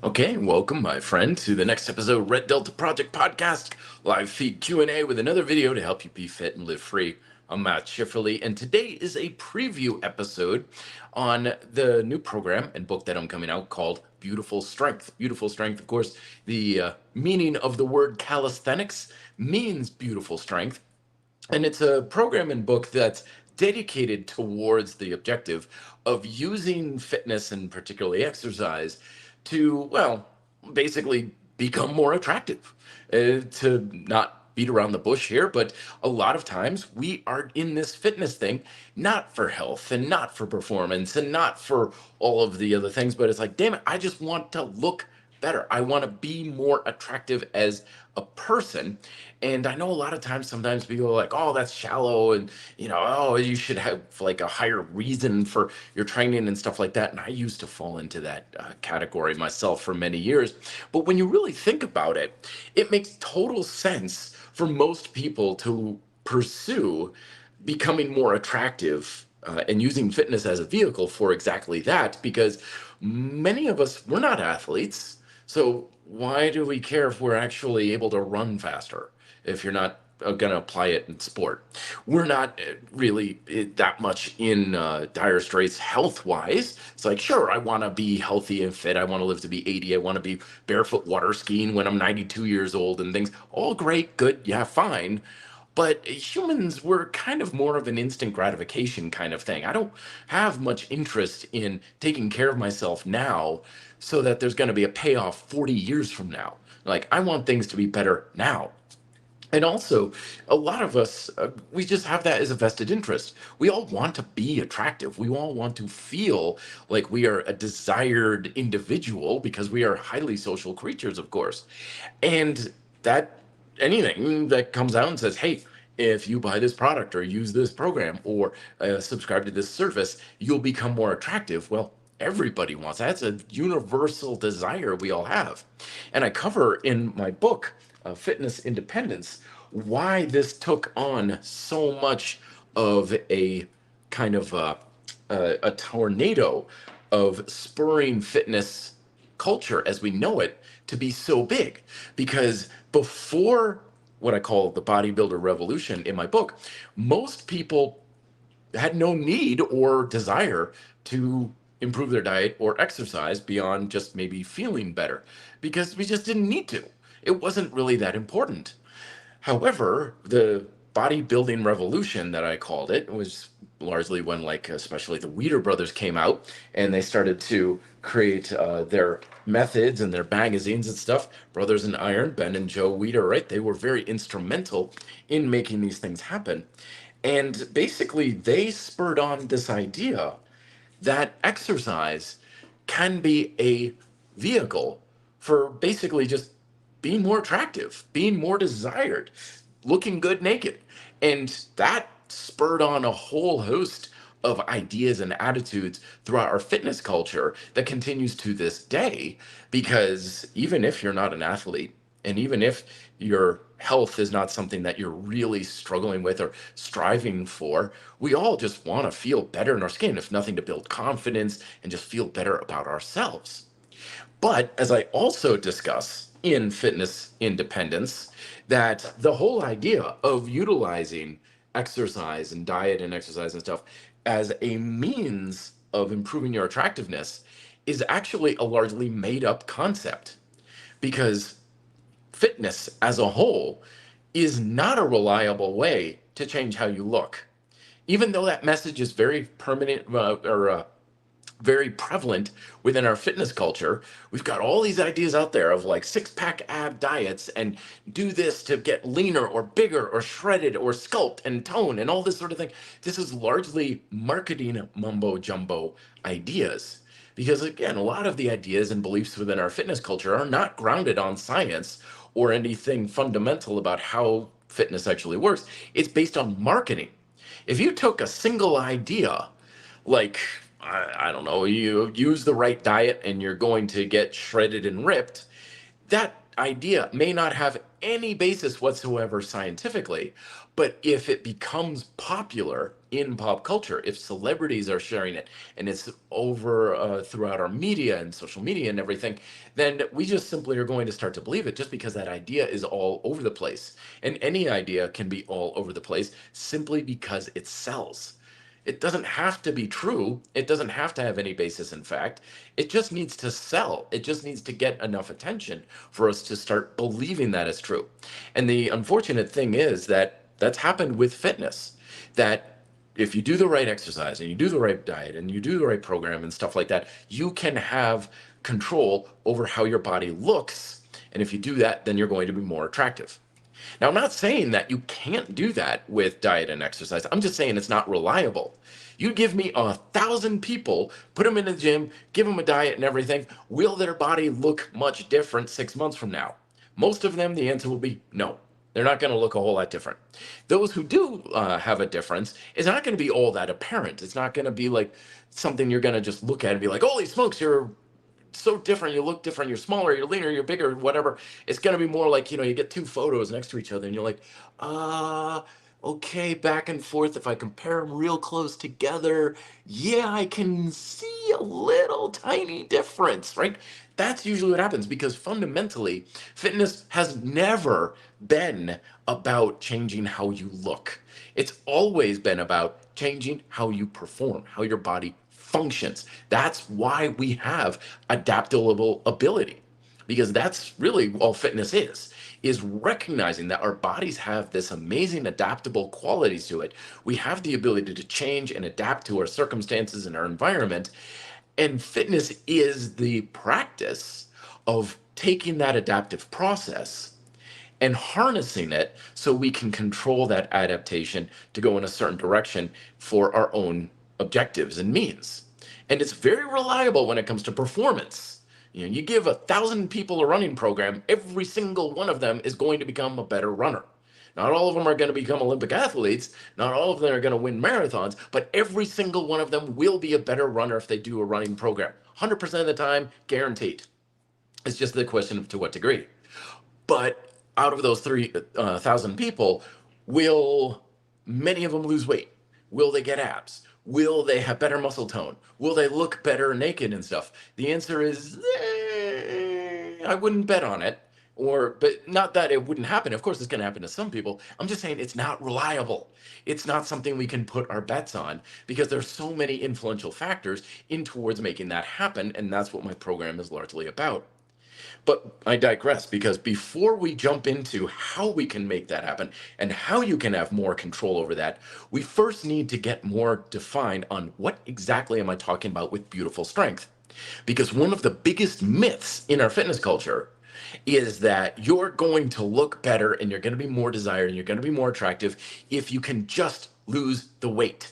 Okay, welcome, my friend, to the next episode of Red Delta Project Podcast, live feed Q&A with another video to help you be fit and live free. I'm Matt Schifferly, and today is a preview episode on the new program and book that I'm coming out called Beautiful Strength. Beautiful Strength, of course, the meaning of the word calisthenics means beautiful strength, and it's a program and book that's dedicated towards the objective of using fitness and particularly exercise to, well, basically become more attractive. To not beat around the bush here, but a lot of times we are in this fitness thing not for health and not for performance and not for all of the other things, but it's like, damn it, I just want to look better. I want to be more attractive as a person. And I know a lot of times, sometimes people are like, oh, that's shallow. And, oh, you should have like a higher reason for your training and stuff like that. And I used to fall into that category myself for many years. But when you really think about it, it makes total sense for most people to pursue becoming more attractive and using fitness as a vehicle for exactly that, because many of us, we're not athletes. So why do we care if we're actually able to run faster if you're not going to apply it in sport? We're not really that much in dire straits health wise. It's like, sure, I want to be healthy and fit. I want to live to be 80. I want to be barefoot water skiing when I'm 92 years old and things. All great, good, yeah, fine. But humans were kind of more of an instant gratification kind of thing. I don't have much interest in taking care of myself now so that there's going to be a payoff 40 years from now. Like, I want things to be better now. And also, a lot of us, we just have that as a vested interest. We all want to be attractive. We all want to feel like we are a desired individual because we are highly social creatures, of course. And that anything that comes out and says, hey, if you buy this product or use this program or subscribe to this service, you'll become more attractive. Well, everybody wants that. It's a universal desire we all have. And I cover in my book, Fitness Independence, why this took on so much of a kind of a tornado of spurring fitness culture as we know it to be so big. Because before what I call the bodybuilder revolution in my book, most people had no need or desire to improve their diet or exercise beyond just maybe feeling better because we just didn't need to. It wasn't really that important. However, the bodybuilding revolution that I called it was largely when, like, especially the Weider brothers came out and they started to create their methods and their magazines and stuff. Brothers in Iron, Ben and Joe Weider, right? They were very instrumental in making these things happen. And basically, they spurred on this idea that exercise can be a vehicle for basically just being more attractive, being more desired, looking good naked. And that spurred on a whole host of ideas and attitudes throughout our fitness culture that continues to this day. Because even if you're not an athlete, and even if your health is not something that you're really struggling with or striving for, we all just want to feel better in our skin, if nothing to build confidence and just feel better about ourselves. But as I also discuss in Fitness Independence, that the whole idea of utilizing exercise and diet and exercise and stuff as a means of improving your attractiveness is actually a largely made up concept, because fitness as a whole is not a reliable way to change how you look. Even though that message is very permanent or very prevalent within our fitness culture, we've got all these ideas out there of like six-pack ab diets and do this to get leaner or bigger or shredded or sculpt and tone and all this sort of thing. This is largely marketing mumbo jumbo ideas. Because again, a lot of the ideas and beliefs within our fitness culture are not grounded on science or anything fundamental about how fitness actually works. It's based on marketing. If you took a single idea, like, I don't know, you use the right diet and you're going to get shredded and ripped, that idea may not have any basis whatsoever scientifically, but if it becomes popular in pop culture, if celebrities are sharing it and it's over throughout our media and social media and everything, then we just simply are going to start to believe it just because that idea is all over the place. And any idea can be all over the place simply because it sells. It doesn't have to be true. It doesn't have to have any basis in fact. It just needs to sell. It just needs to get enough attention for us to start believing that is true. And the unfortunate thing is that that's happened with fitness. That if you do the right exercise and you do the right diet and you do the right program and stuff like that, you can have control over how your body looks. And if you do that, then you're going to be more attractive. Now, I'm not saying that you can't do that with diet and exercise. I'm just saying it's not reliable. You give me 1,000 people, put them in the gym, give them a diet and everything. Will their body look much different 6 months from now? Most of them, the answer will be no. They're not going to look a whole lot different. Those who do have a difference, it's not going to be all that apparent. It's not going to be like something you're going to just look at and be like, holy smokes, you're so different, you look different, you're smaller, you're leaner, you're bigger, whatever. It's going to be more like, you get two photos next to each other and you're like, okay, back and forth. If I compare them real close together, yeah, I can see a little tiny difference, right? That's usually what happens because fundamentally fitness has never been about changing how you look. It's always been about changing how you perform, how your body functions. That's why we have adaptable ability, because that's really all fitness is recognizing that our bodies have this amazing adaptable qualities to it. We have the ability to change and adapt to our circumstances and our environment. And fitness is the practice of taking that adaptive process and harnessing it so we can control that adaptation to go in a certain direction for our own objectives and means. And it's very reliable when it comes to performance. You give 1,000 people a running program, every single one of them is going to become a better runner. Not all of them are going to become Olympic athletes. Not all of them are going to win marathons, but every single one of them will be a better runner if they do a running program. 100% of the time, guaranteed. It's just the question of to what degree. But out of those 3,000 people, will many of them lose weight? Will they get abs? Will they have better muscle tone? Will they look better naked and stuff? The answer is, I wouldn't bet on it. But not that it wouldn't happen. Of course, it's going to happen to some people. I'm just saying it's not reliable. It's not something we can put our bets on because there's so many influential factors in towards making that happen. And that's what my program is largely about. But I digress because before we jump into how we can make that happen and how you can have more control over that, we first need to get more defined on what exactly am I talking about with beautiful strength. Because one of the biggest myths in our fitness culture is that you're going to look better and you're going to be more desired and you're going to be more attractive if you can just lose the weight.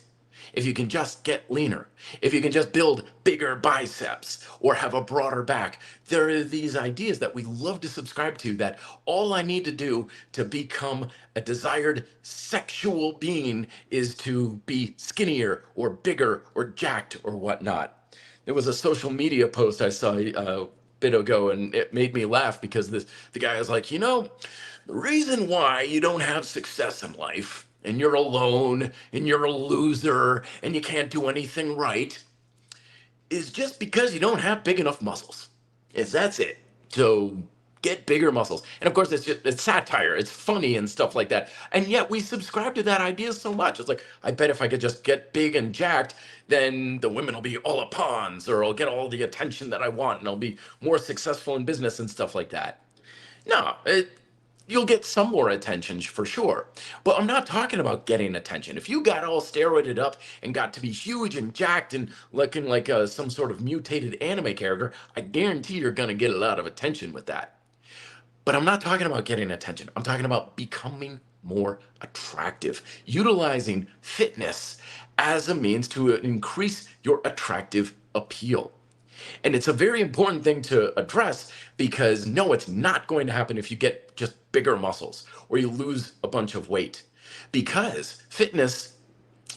If you can just get leaner, if you can just build bigger biceps or have a broader back. There are these ideas that we love to subscribe to that all I need to do to become a desired sexual being is to be skinnier or bigger or jacked or whatnot. There was a social media post I saw a bit ago and it made me laugh because the guy was like, the reason why you don't have success in life and you're alone and you're a loser and you can't do anything right is just because you don't have big enough muscles. That's it. So get bigger muscles. And of course, it's satire. It's funny and stuff like that. And yet we subscribe to that idea so much. It's like, I bet if I could just get big and jacked, then the women will be all upons, or I'll get all the attention that I want, and I'll be more successful in business and stuff like that. No, you'll get some more attention for sure. But I'm not talking about getting attention. If you got all steroided up and got to be huge and jacked and looking like some sort of mutated anime character, I guarantee you're going to get a lot of attention with that. But I'm not talking about getting attention. I'm talking about becoming more attractive, utilizing fitness as a means to increase your attractive appeal. And it's a very important thing to address because no, it's not going to happen if you get just bigger muscles or you lose a bunch of weight. Because fitness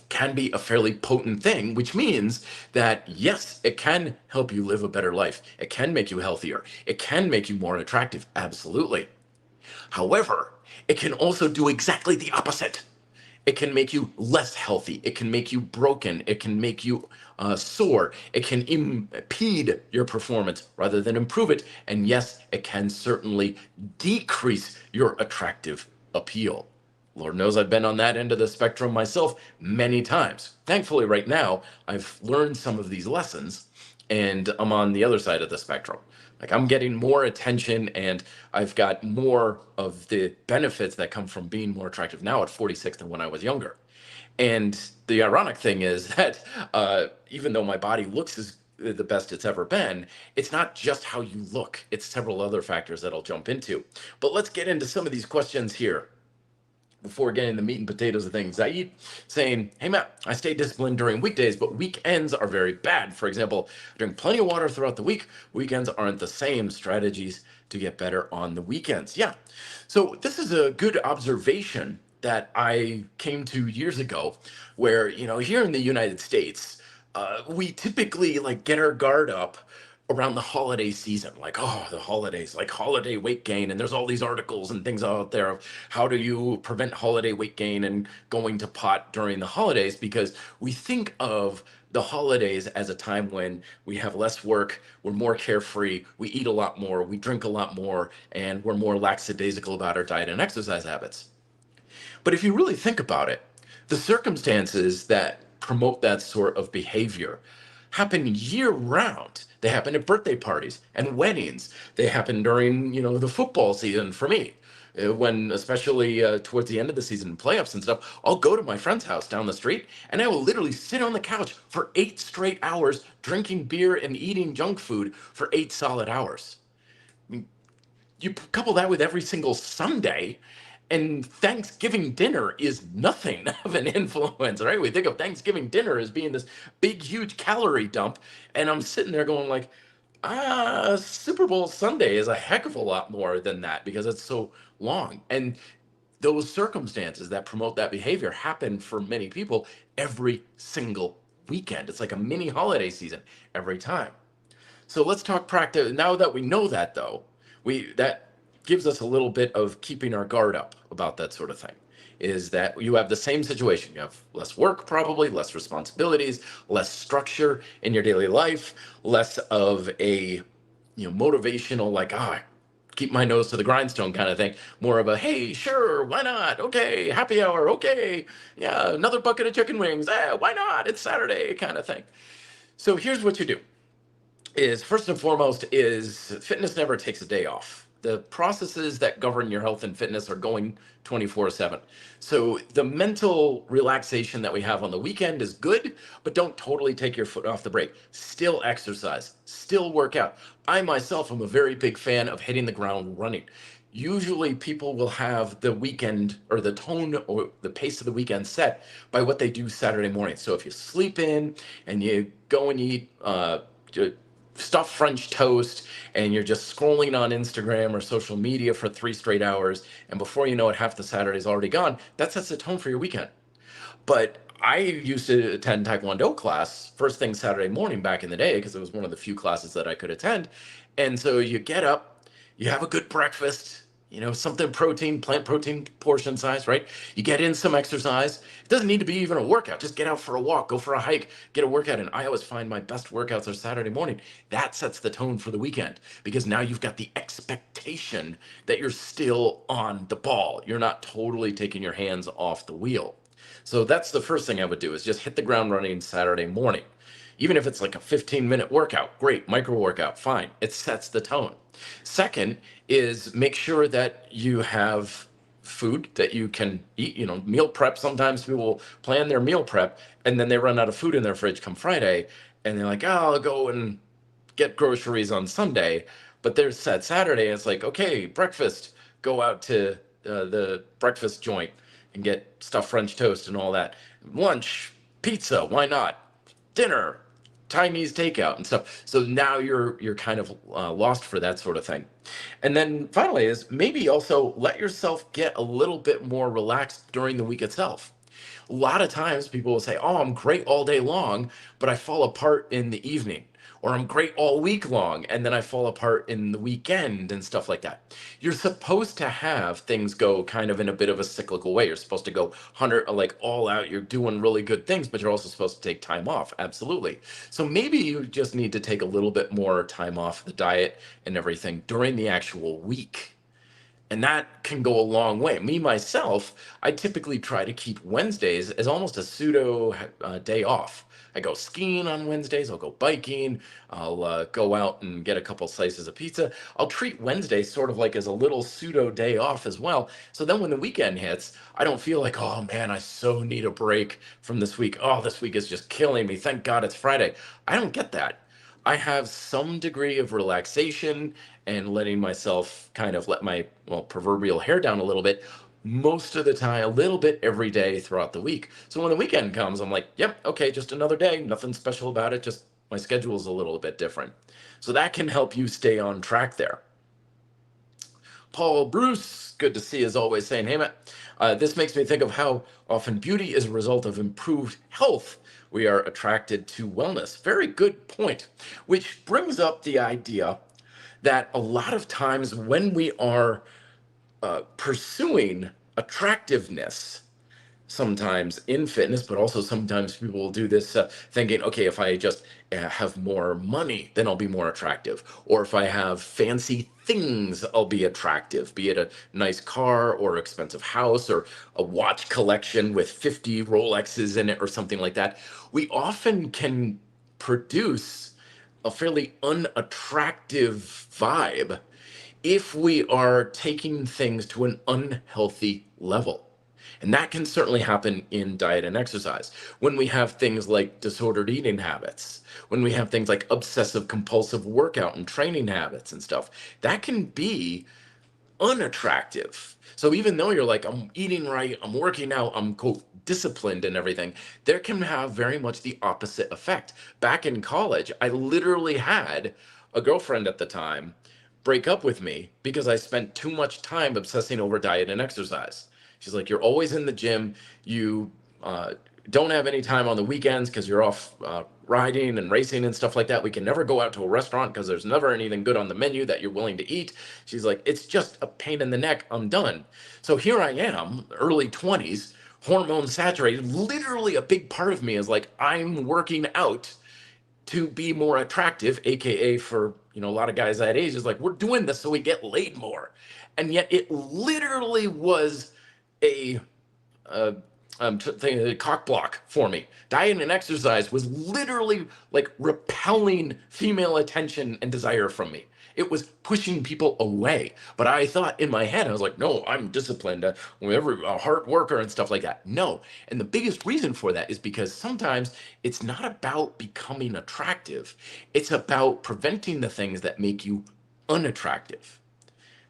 can be a fairly potent thing, which means that yes, it can help you live a better life. It can make you healthier. It can make you more attractive. Absolutely. However, it can also do exactly the opposite. It can make you less healthy. It can make you broken. It can make you sore. It can impede your performance rather than improve it. And yes, it can certainly decrease your attractive appeal. Lord knows I've been on that end of the spectrum myself many times. Thankfully, right now, I've learned some of these lessons and I'm on the other side of the spectrum. Like I'm getting more attention and I've got more of the benefits that come from being more attractive now at 46 than when I was younger. And the ironic thing is that even though my body looks as the best it's ever been, it's not just how you look, it's several other factors that I'll jump into. But let's get into some of these questions here before getting the meat and potatoes of things. Zaid saying, hey Matt, I stay disciplined during weekdays, but weekends are very bad. For example, I drink plenty of water throughout the week. Weekends aren't the same. Strategies to get better on the weekends. Yeah. So this is a good observation that I came to years ago where, here in the United States, we typically like get our guard up around the holiday season, like, oh, the holidays, like holiday weight gain. And there's all these articles and things out there of how do you prevent holiday weight gain and going to pot during the holidays, because we think of the holidays as a time when we have less work, we're more carefree, we eat a lot more, we drink a lot more, and we're more lackadaisical about our diet and exercise habits. But if you really think about it, the circumstances that promote that sort of behavior happen year round. They happen at birthday parties and weddings. They happen during, the football season for me. When, especially towards the end of the season, playoffs and stuff, I'll go to my friend's house down the street and I will literally sit on the couch for 8 straight hours, drinking beer and eating junk food for 8 solid hours. I mean, you couple that with every single Sunday, and Thanksgiving dinner is nothing of an influence, right? We think of Thanksgiving dinner as being this big, huge calorie dump. And I'm sitting there going like, Super Bowl Sunday is a heck of a lot more than that because it's so long. And those circumstances that promote that behavior happen for many people every single weekend. It's like a mini holiday season every time. So let's talk practice. Now that we know that though, that gives us a little bit of keeping our guard up about that sort of thing, is that you have the same situation. You have less work, probably less responsibilities, less structure in your daily life, less of a motivational like, keep my nose to the grindstone kind of thing, more of a, hey, sure, why not, okay, happy hour, okay, yeah, another bucket of chicken wings, why not, it's Saturday kind of thing. So here's what you do, is first and foremost is fitness never takes a day off. The processes that govern your health and fitness are going 24/7. So the mental relaxation that we have on the weekend is good, but don't totally take your foot off the brake. Still exercise, still work out. I myself am a very big fan of hitting the ground running. Usually people will have the weekend or the tone or the pace of the weekend set by what they do Saturday morning. So if you sleep in and you go and eat stuffed French toast and you're just scrolling on Instagram or social media for 3 straight hours, and before you know it, half the Saturday's already gone, that sets the tone for your weekend. But I used to attend Taekwondo class first thing Saturday morning back in the day because it was one of the few classes that I could attend. And so you get up, you have a good breakfast, something protein, plant protein portion size, right? You get in some exercise. It doesn't need to be even a workout. Just get out for a walk, go for a hike, get a workout in. I always find my best workouts are Saturday morning. That sets the tone for the weekend because now you've got the expectation that you're still on the ball. You're not totally taking your hands off the wheel. So that's the first thing I would do, is just hit the ground running Saturday morning. Even if it's like a 15-minute workout, great, micro workout, fine. It sets the tone. Second is make sure that you have food that you can eat, meal prep. Sometimes people plan their meal prep and then they run out of food in their fridge come Friday and they're like, I'll go and get groceries on Sunday. But there's that Saturday, it's like, okay, breakfast, go out to the breakfast joint and get stuffed French toast and all that. Lunch, pizza, why not? Dinner, Chinese takeout and stuff. So now you're kind of lost for that sort of thing. And then finally is maybe also let yourself get a little bit more relaxed during the week itself. A lot of times people will say, oh, I'm great all day long, but I fall apart in the evening. Or I'm great all week long, and then I fall apart in the weekend and stuff like that. You're supposed to have things go kind of in a bit of a cyclical way. You're supposed to go 100, like all out. You're doing really good things, but you're also supposed to take time off. Absolutely. So maybe you just need to take a little bit more time off the diet and everything during the actual week. And that can go a long way. Me, myself, I typically try to keep Wednesdays as almost a pseudo day off. I go skiing on Wednesdays, I'll go biking, I'll go out and get a couple slices of pizza. I'll treat Wednesday sort of like as a little pseudo day off as well. So then when the weekend hits, I don't feel like, oh man, I so need a break from this week. Oh, this week is just killing me. Thank God it's Friday. I don't get that. I have some degree of relaxation and letting myself kind of let my, well, proverbial hair down a little bit most of the time, a little bit every day throughout the week. So when the weekend comes, I'm like, yep, okay, just another day, nothing special about it, just my schedule's a little bit different. So that can help you stay on track there. Paul Bruce, good to see as always, saying, hey, Matt, this makes me think of how often beauty is a result of improved health. We are attracted to wellness. Very good point, which brings up the idea that a lot of times when we are pursuing attractiveness, sometimes in fitness, but also sometimes people will do this thinking, okay, if I just have more money, then I'll be more attractive. Or if I have fancy things, I'll be attractive, be it a nice car or expensive house or a watch collection with 50 Rolexes in it or something like that. We often can produce a fairly unattractive vibe if we are taking things to an unhealthy level. And that can certainly happen in diet and exercise. When we have things like disordered eating habits, when we have things like obsessive compulsive workout and training habits and stuff, that can be unattractive. So even though you're like, I'm eating right, I'm working out, I'm quote disciplined and everything, there can have very much the opposite effect. Back in college, I literally had a girlfriend at the time break up with me because I spent too much time obsessing over diet and exercise. She's like, you're always in the gym. You don't have any time on the weekends because you're off riding and racing and stuff like that. We can never go out to a restaurant because there's never anything good on the menu that you're willing to eat. She's like, it's just a pain in the neck. I'm done. So here I am, early 20s, hormone saturated. Literally a big part of me is like, I'm working out to be more attractive, AKA for, a lot of guys that age is like, we're doing this so we get laid more. And yet it literally was a cock block for me. Diet and exercise was literally like repelling female attention and desire from me. It was pushing people away. But I thought in my head, I was like, no, I'm disciplined, a hard worker and stuff like that. No. And the biggest reason for that is because sometimes it's not about becoming attractive. It's about preventing the things that make you unattractive.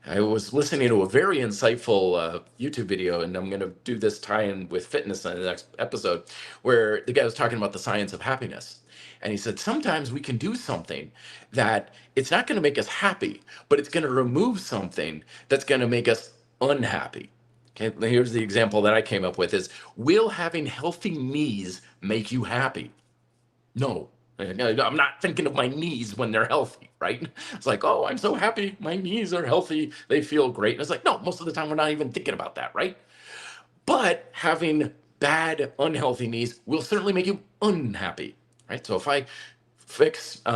I was listening to a very insightful YouTube video, and I'm going to do this tie-in with fitness in the next episode, where the guy was talking about the science of happiness. And he said, sometimes we can do something that it's not going to make us happy, but it's going to remove something that's going to make us unhappy. Okay, here's the example that I came up with is, will having healthy knees make you happy? No. I'm not thinking of my knees when they're healthy, right? It's like, oh, I'm so happy. My knees are healthy. They feel great. And it's like, no, most of the time we're not even thinking about that, right? But having bad, unhealthy knees will certainly make you unhappy, right? So if I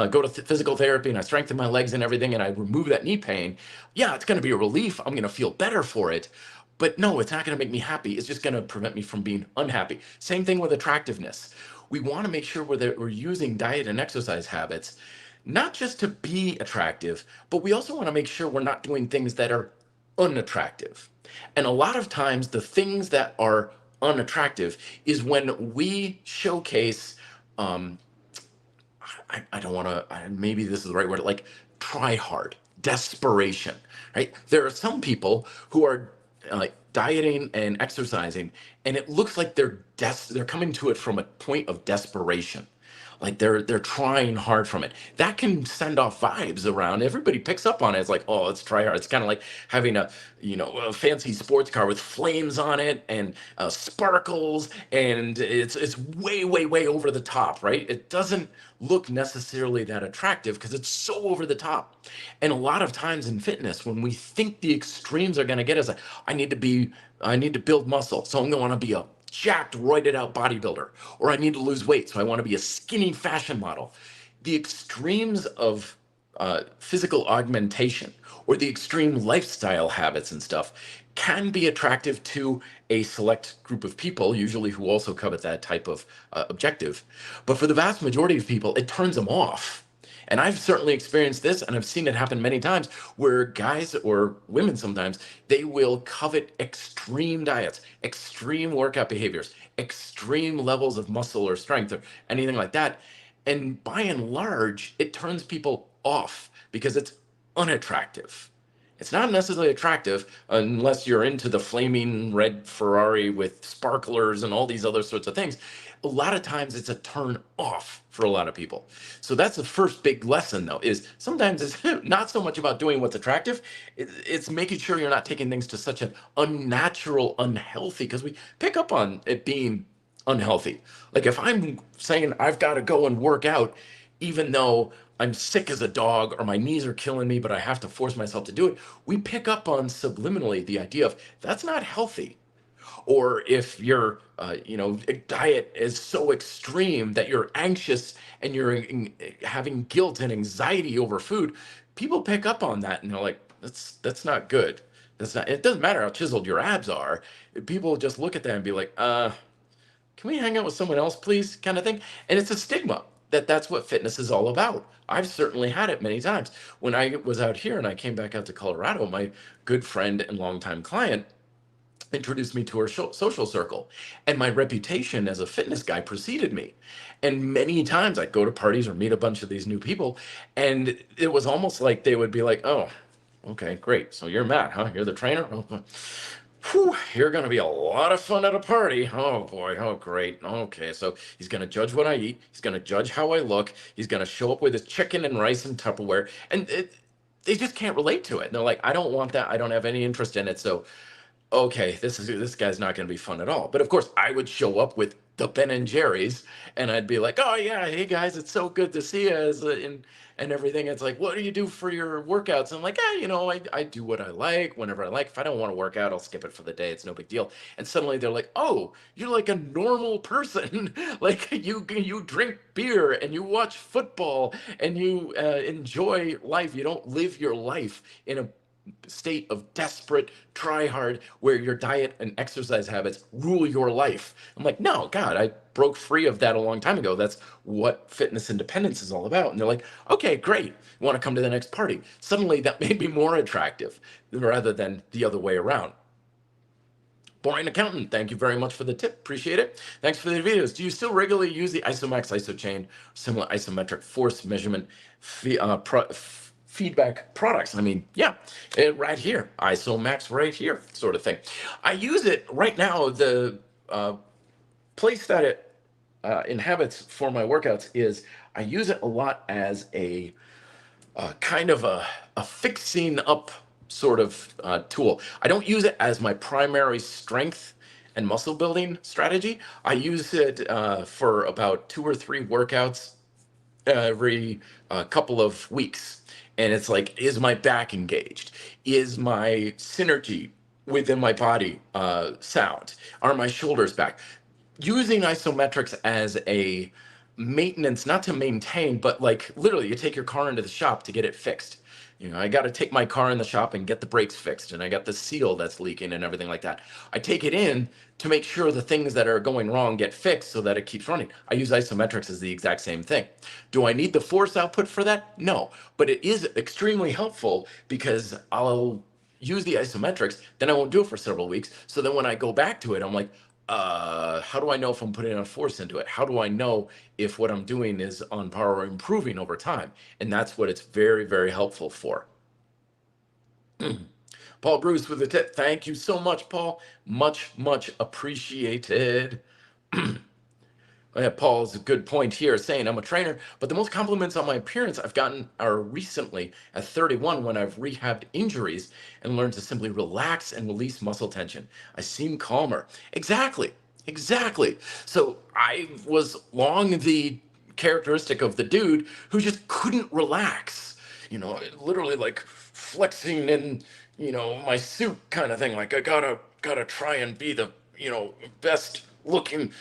go to physical therapy and I strengthen my legs and everything and I remove that knee pain, yeah, it's going to be a relief. I'm going to feel better for it. But no, it's not going to make me happy. It's just going to prevent me from being unhappy. Same thing with attractiveness. We want to make sure we're using diet and exercise habits, not just to be attractive, but we also want to make sure we're not doing things that are unattractive. And a lot of times the things that are unattractive is when we showcase, I don't want to, maybe this is the right word, like try hard, desperation, right? There are some people who are dieting and exercising, and it looks like they're coming to it from a point of desperation. like they're trying hard from it. That can send off vibes around. Everybody picks up on it. It's like, oh, let's try hard. It's kind of like having a fancy sports car with flames on it and sparkles, and it's way, way, way over the top, right? It doesn't look necessarily that attractive because it's so over the top. And a lot of times in fitness, when we think the extremes are going to get us, I need to build muscle, so I'm going to want to be a jacked, roided out bodybuilder, or I need to lose weight, so I want to be a skinny fashion model. The extremes of physical augmentation or the extreme lifestyle habits and stuff can be attractive to a select group of people, usually who also covet that type of objective. But for the vast majority of people, it turns them off. And I've certainly experienced this, and I've seen it happen many times, where guys or women sometimes, they will covet extreme diets, extreme workout behaviors, extreme levels of muscle or strength or anything like that. And by and large, it turns people off because it's unattractive. It's not necessarily attractive unless you're into the flaming red Ferrari with sparklers and all these other sorts of things. A lot of times it's a turn off for a lot of people. So that's the first big lesson, though, is sometimes it's not so much about doing what's attractive. It's making sure you're not taking things to such an unnatural, unhealthy, because we pick up on it being unhealthy. Like if I'm saying I've got to go and work out, even though I'm sick as a dog or my knees are killing me, but I have to force myself to do it, we pick up on subliminally the idea of that's not healthy. Or if your diet is so extreme that you're anxious and you're having guilt and anxiety over food, people pick up on that and they're like, that's not good. That's not. It doesn't matter how chiseled your abs are. People just look at that and be like, can we hang out with someone else, please? Kind of thing. And it's a stigma that's what fitness is all about. I've certainly had it many times. When I was out here and I came back out to Colorado, my good friend and longtime client introduced me to her social circle, and my reputation as a fitness guy preceded me. And many times I'd go to parties or meet a bunch of these new people, and it was almost like they would be like, oh, okay, great, so you're Matt, huh? You're the trainer? Oh, whew, you're going to be a lot of fun at a party. Oh boy, oh great. Okay, so he's going to judge what I eat, he's going to judge how I look, he's going to show up with his chicken and rice and Tupperware, and they just can't relate to it. And they're like, I don't want that, I don't have any interest in it. So okay, this guy's not going to be fun at all. But of course, I would show up with the Ben and Jerry's, and I'd be like, "Oh yeah, hey guys, it's so good to see you," and everything. It's like, "What do you do for your workouts?" I'm like, I do what I like whenever I like. If I don't want to work out, I'll skip it for the day. It's no big deal." And suddenly they're like, "Oh, you're like a normal person. Like you drink beer and you watch football and you enjoy life. You don't live your life in a state of desperate try hard where your diet and exercise habits rule your life." I'm like, no, God, I broke free of that a long time ago. That's what fitness independence is all about. And they're like, okay, great, you want to come to the next party? Suddenly that made me more attractive rather than the other way around. Boring Accountant, thank you very much for the tip. Appreciate it. Thanks for the videos. Do you still regularly use the Isomax IsoChain, similar isometric force measurement feedback products? I mean, yeah, right here, Isomax right here, sort of thing. I use it right now. The place that it inhabits for my workouts is I use it a lot as a kind of a fixing up sort of tool. I don't use it as my primary strength and muscle building strategy. I use it for about 2 or 3 workouts every couple of weeks. And it's like, is my back engaged? Is my synergy within my body sound? Are my shoulders back? Using isometrics as a maintenance, not to maintain, but like literally you take your car into the shop to get it fixed. I got to take my car in the shop and get the brakes fixed, and I got the seal that's leaking and everything like that. I take it in to make sure the things that are going wrong get fixed so that it keeps running. I use isometrics as the exact same thing. Do I need the force output for that? No, but it is extremely helpful because I'll use the isometrics, then I won't do it for several weeks. So then when I go back to it, I'm like, how do I know if I'm putting enough force into it? How do I know if what I'm doing is on par or improving over time? And that's what it's very, very helpful for. Paul Bruce with the tip. Thank you so much, Paul. Much, much appreciated. Paul's a good point here, saying I'm a trainer, but the most compliments on my appearance I've gotten are recently at 31 when I've rehabbed injuries and learned to simply relax and release muscle tension. I seem calmer. Exactly. Exactly. So I was long the characteristic of the dude who just couldn't relax, literally like flexing in, my suit kind of thing. Like I gotta try and be the, best looking,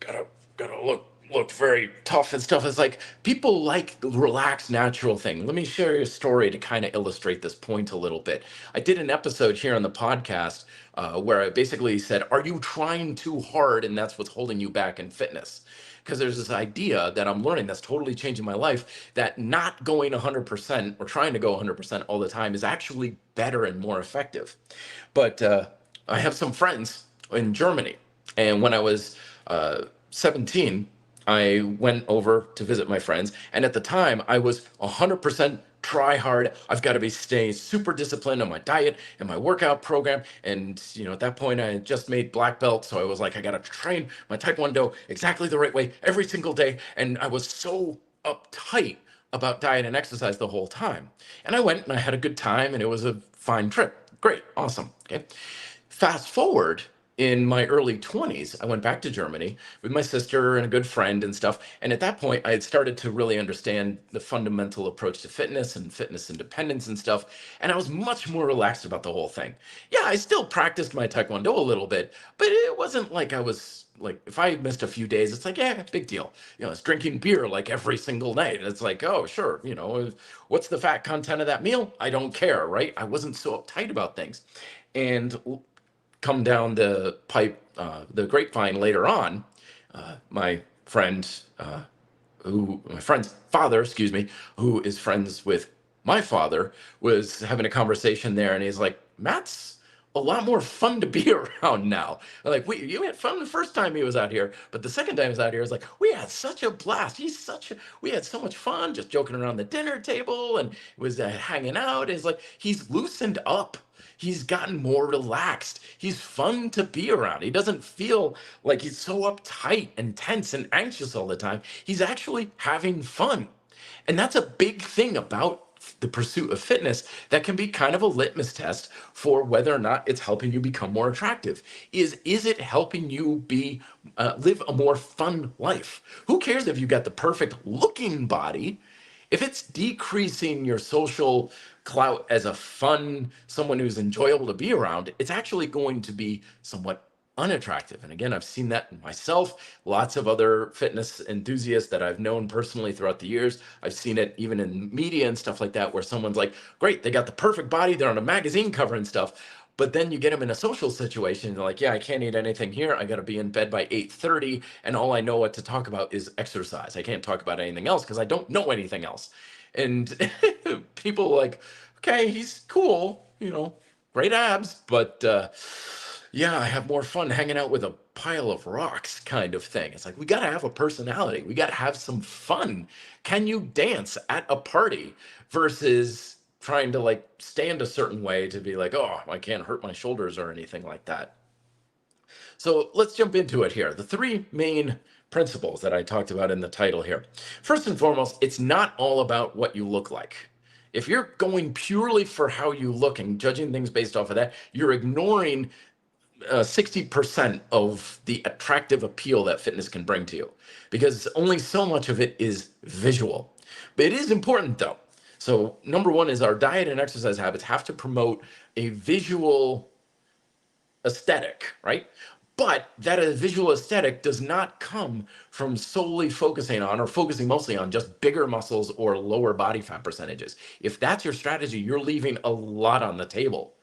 gotta gotta look very tough and stuff. It's like people like the relaxed natural thing. Let me share you a story to kind of illustrate this point a little bit. I did an episode here on the podcast where I basically said, are you trying too hard and that's what's holding you back in fitness? Because there's this idea that I'm learning that's totally changing my life, that not going 100% or trying to go 100% all the time is actually better and more effective. But I have some friends in Germany, and when I was 17, I went over to visit my friends. And at the time, I was 100% try hard. I've got to be staying super disciplined on my diet and my workout program. And, at that point, I had just made black belt. So I was like, I got to train my Taekwondo exactly the right way every single day. And I was so uptight about diet and exercise the whole time. And I went and I had a good time and it was a fine trip. Great. Awesome. Okay. Fast forward in my early 20s, I went back to Germany with my sister and a good friend and stuff. And at that point, I had started to really understand the fundamental approach to fitness and fitness independence and stuff. And I was much more relaxed about the whole thing. Yeah, I still practiced my Taekwondo a little bit, but it wasn't like I was like, if I missed a few days, it's like, yeah, big deal. It's drinking beer like every single night. It's like, oh, sure. What's the fat content of that meal? I don't care, right? I wasn't so uptight about things. And come down the pipe, the grapevine later on, my friend, my friend's father, excuse me, who is friends with my father, was having a conversation there, and he's like, Matt's a lot more fun to be around now. Like, you had fun the first time he was out here, but the second time he was out here, it's like, we had such a blast. We had so much fun just joking around the dinner table and was hanging out. It's like, he's loosened up. He's gotten more relaxed. He's fun to be around. He doesn't feel like he's so uptight and tense and anxious all the time. He's actually having fun. And that's a big thing about the pursuit of fitness that can be kind of a litmus test for whether or not it's helping you become more attractive. Is it helping you live a more fun life? Who cares if you got the perfect looking body? If it's decreasing your social clout as someone who's enjoyable to be around, it's actually going to be somewhat unattractive. And again, I've seen that in myself, lots of other fitness enthusiasts that I've known personally throughout the years. I've seen it even in media and stuff like that, where someone's like, great, they got the perfect body, they're on a magazine cover and stuff. But then you get them in a social situation, they're like, yeah, I can't eat anything here. I got to be in bed by 8:30. And all I know what to talk about is exercise. I can't talk about anything else because I don't know anything else. And people are like, okay, he's cool, great abs, but yeah, I have more fun hanging out with a pile of rocks kind of thing. It's like, we got to have a personality. We got to have some fun. Can you dance at a party versus trying to like stand a certain way to be like, oh, I can't hurt my shoulders or anything like that. So let's jump into it here. The three main principles that I talked about in the title here. First and foremost, it's not all about what you look like. If you're going purely for how you look and judging things based off of that, you're ignoring 60% of the attractive appeal that fitness can bring to you, because only so much of it is visual. But it is important though. So number one is our diet and exercise habits have to promote a visual aesthetic, right? But that a visual aesthetic does not come from solely focusing on or focusing mostly on just bigger muscles or lower body fat percentages. If that's your strategy, you're leaving a lot on the table,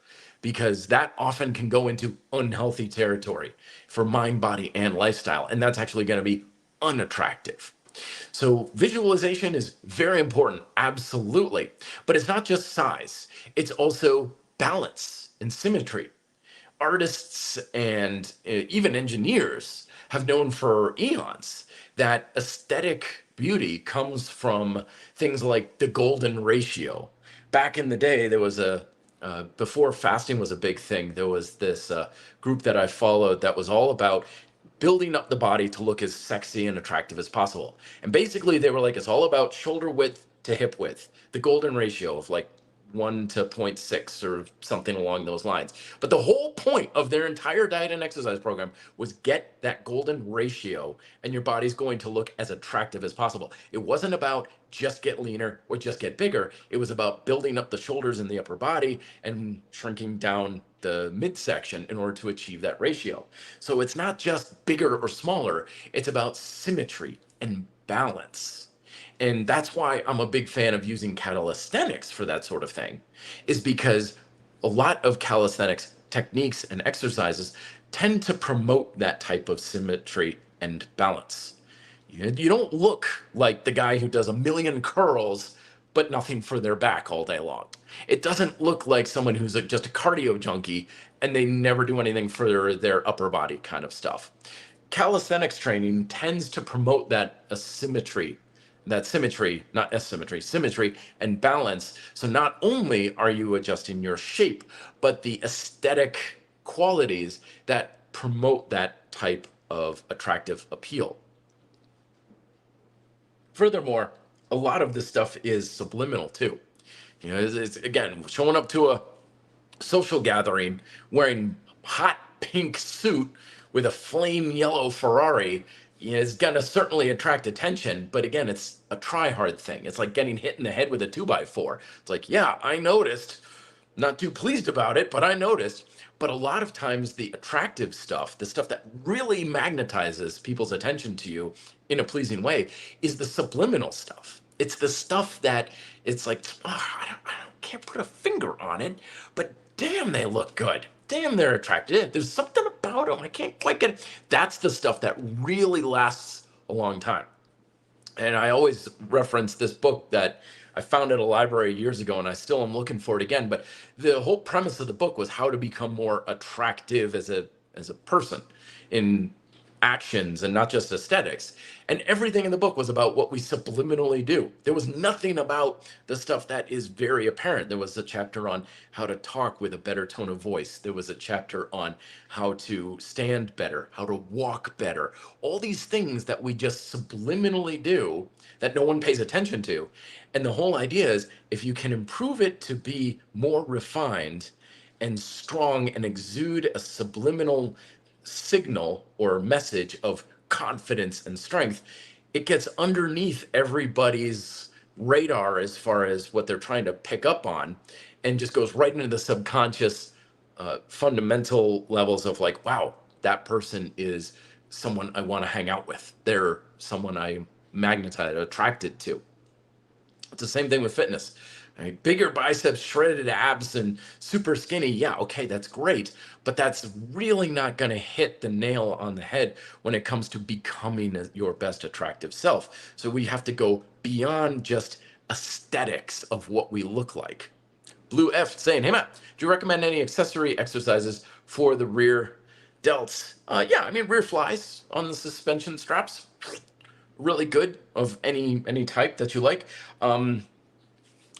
because that often can go into unhealthy territory for mind, body, and lifestyle. And that's actually going to be unattractive. So visualization is very important, absolutely. But it's not just size, it's also balance and symmetry. Artists and even engineers have known for eons that aesthetic beauty comes from things like the golden ratio. Back in the day, there was before fasting was a big thing, there was this group that I followed that was all about building up the body to look as sexy and attractive as possible. And basically, they were like, it's all about shoulder width to hip width, the golden ratio of like 1 to 0.6 or something along those lines. But the whole point of their entire diet and exercise program was get that golden ratio, and your body's going to look as attractive as possible. It wasn't about just get leaner or just get bigger. It was about building up the shoulders and the upper body and shrinking down the midsection in order to achieve that ratio. So it's not just bigger or smaller, it's about symmetry and balance. And that's why I'm a big fan of using calisthenics for that sort of thing, is because a lot of calisthenics techniques and exercises tend to promote that type of symmetry and balance. You don't look like the guy who does a million curls but nothing for their back all day long. It doesn't look like someone who's just a cardio junkie and they never do anything for their upper body kind of stuff. Calisthenics training tends to promote that asymmetry, that symmetry, not asymmetry, symmetry and balance. So not only are you adjusting your shape, but the aesthetic qualities that promote that type of attractive appeal. Furthermore, a lot of this stuff is subliminal too. It's again, showing up to a social gathering wearing hot pink suit with a flame yellow Ferrari is gonna certainly attract attention. But again, it's a try hard thing. It's like getting hit in the head with a 2x4. It's like, yeah, I noticed. Not too pleased about it, but I noticed. But a lot of times the attractive stuff, the stuff that really magnetizes people's attention to you in a pleasing way, is the subliminal stuff. It's the stuff that it's like, oh, can't put a finger on it, but damn, they look good. Damn, they're attractive. There's something about them. I can't quite get it. That's the stuff that really lasts a long time. And I always reference this book that I found at a library years ago, and I still am looking for it again. But the whole premise of the book was how to become more attractive as a person in actions and not just aesthetics. And everything in the book was about what we subliminally do. There was nothing about the stuff that is very apparent. There was a chapter on how to talk with a better tone of voice. There was a chapter on how to stand better, how to walk better. All these things that we just subliminally do that no one pays attention to. And the whole idea is if you can improve it to be more refined and strong and exude a subliminal signal or message of confidence and strength, it gets underneath everybody's radar as far as what they're trying to pick up on and just goes right into the subconscious fundamental levels of like, wow, that person is someone I want to hang out with. They're someone I'm magnetized, attracted to. It's the same thing with fitness. Right? Bigger biceps, shredded abs, and super skinny. Yeah, okay, that's great. But that's really not going to hit the nail on the head when it comes to becoming your best attractive self. So we have to go beyond just aesthetics of what we look like. Blue F saying, hey, Matt, do you recommend any accessory exercises for the rear delts? Yeah, I mean, rear flies on the suspension straps. Really good of any type that you like.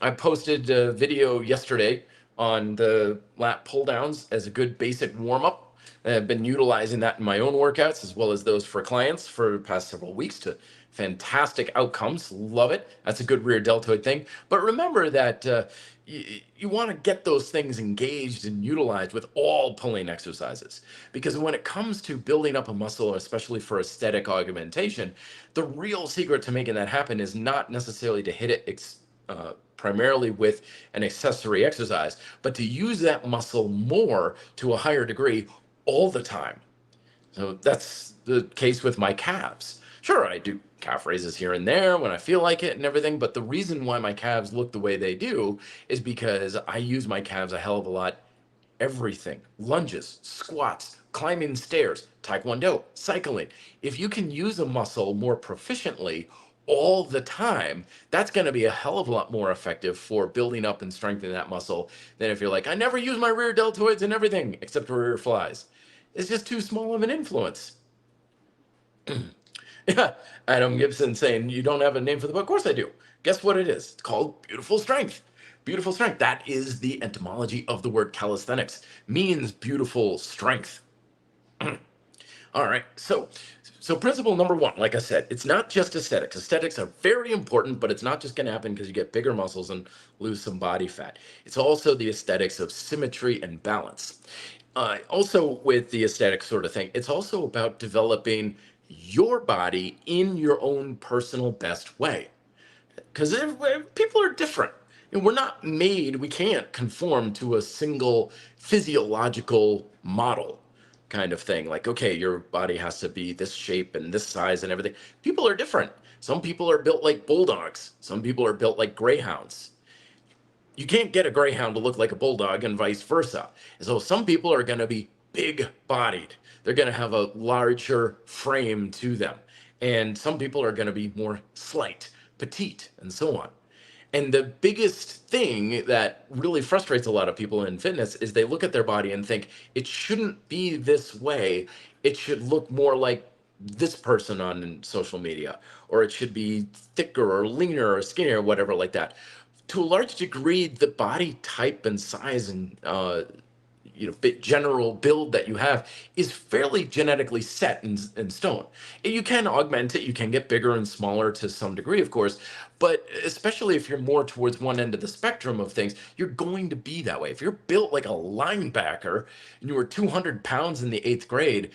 I posted a video yesterday on the lat pull downs as a good basic warm up. I've been utilizing that in my own workouts as well as those for clients for the past several weeks to fantastic outcomes. Love it. That's a good rear deltoid thing. But remember that you want to get those things engaged and utilized with all pulling exercises. Because when it comes to building up a muscle, especially for aesthetic augmentation, the real secret to making that happen is not necessarily to hit it primarily with an accessory exercise, but to use that muscle more to a higher degree all the time. So that's the case with my calves. Sure, I do calf raises here and there when I feel like it and everything, but the reason why my calves look the way they do is because I use my calves a hell of a lot. Everything, lunges, squats, climbing stairs, taekwondo, cycling. If you can use a muscle more proficiently all the time, that's going to be a hell of a lot more effective for building up and strengthening that muscle than if you're like, I never use my rear deltoids and everything except for rear flies. It's just too small of an influence. Yeah, Adam Gibson saying, you don't have a name for the book? Of course I do. Guess what it is? It's called Beautiful Strength. Beautiful Strength. That is the etymology of the word calisthenics. Means beautiful strength. All right. So principle number one, like I said, it's not just aesthetics. Aesthetics are very important, but it's not just going to happen because you get bigger muscles and lose some body fat. It's also the aesthetics of symmetry and balance. Also, with the aesthetic sort of thing, it's also about developing your body in your own personal best way, because people are different and we're not made, we can't conform to a single physiological model kind of thing. Like, okay, your body has to be this shape and this size and everything. People are different. Some people are built like bulldogs, some people are built like greyhounds. You can't get a greyhound to look like a bulldog and vice versa. So some people are going to be big bodied, they're going to have a larger frame to them, and some people are going to be more slight, petite, and so on. And the biggest thing that really frustrates a lot of people in fitness is they look at their body and think it shouldn't be this way. It should look more like this person on social media, or it should be thicker or leaner or skinnier or whatever like that. To a large degree, the body type and size and general build that you have is fairly genetically set in stone. You can augment it, you can get bigger and smaller to some degree, of course, but especially if you're more towards one end of the spectrum of things, you're going to be that way. If you're built like a linebacker and you were 200 pounds in the eighth grade,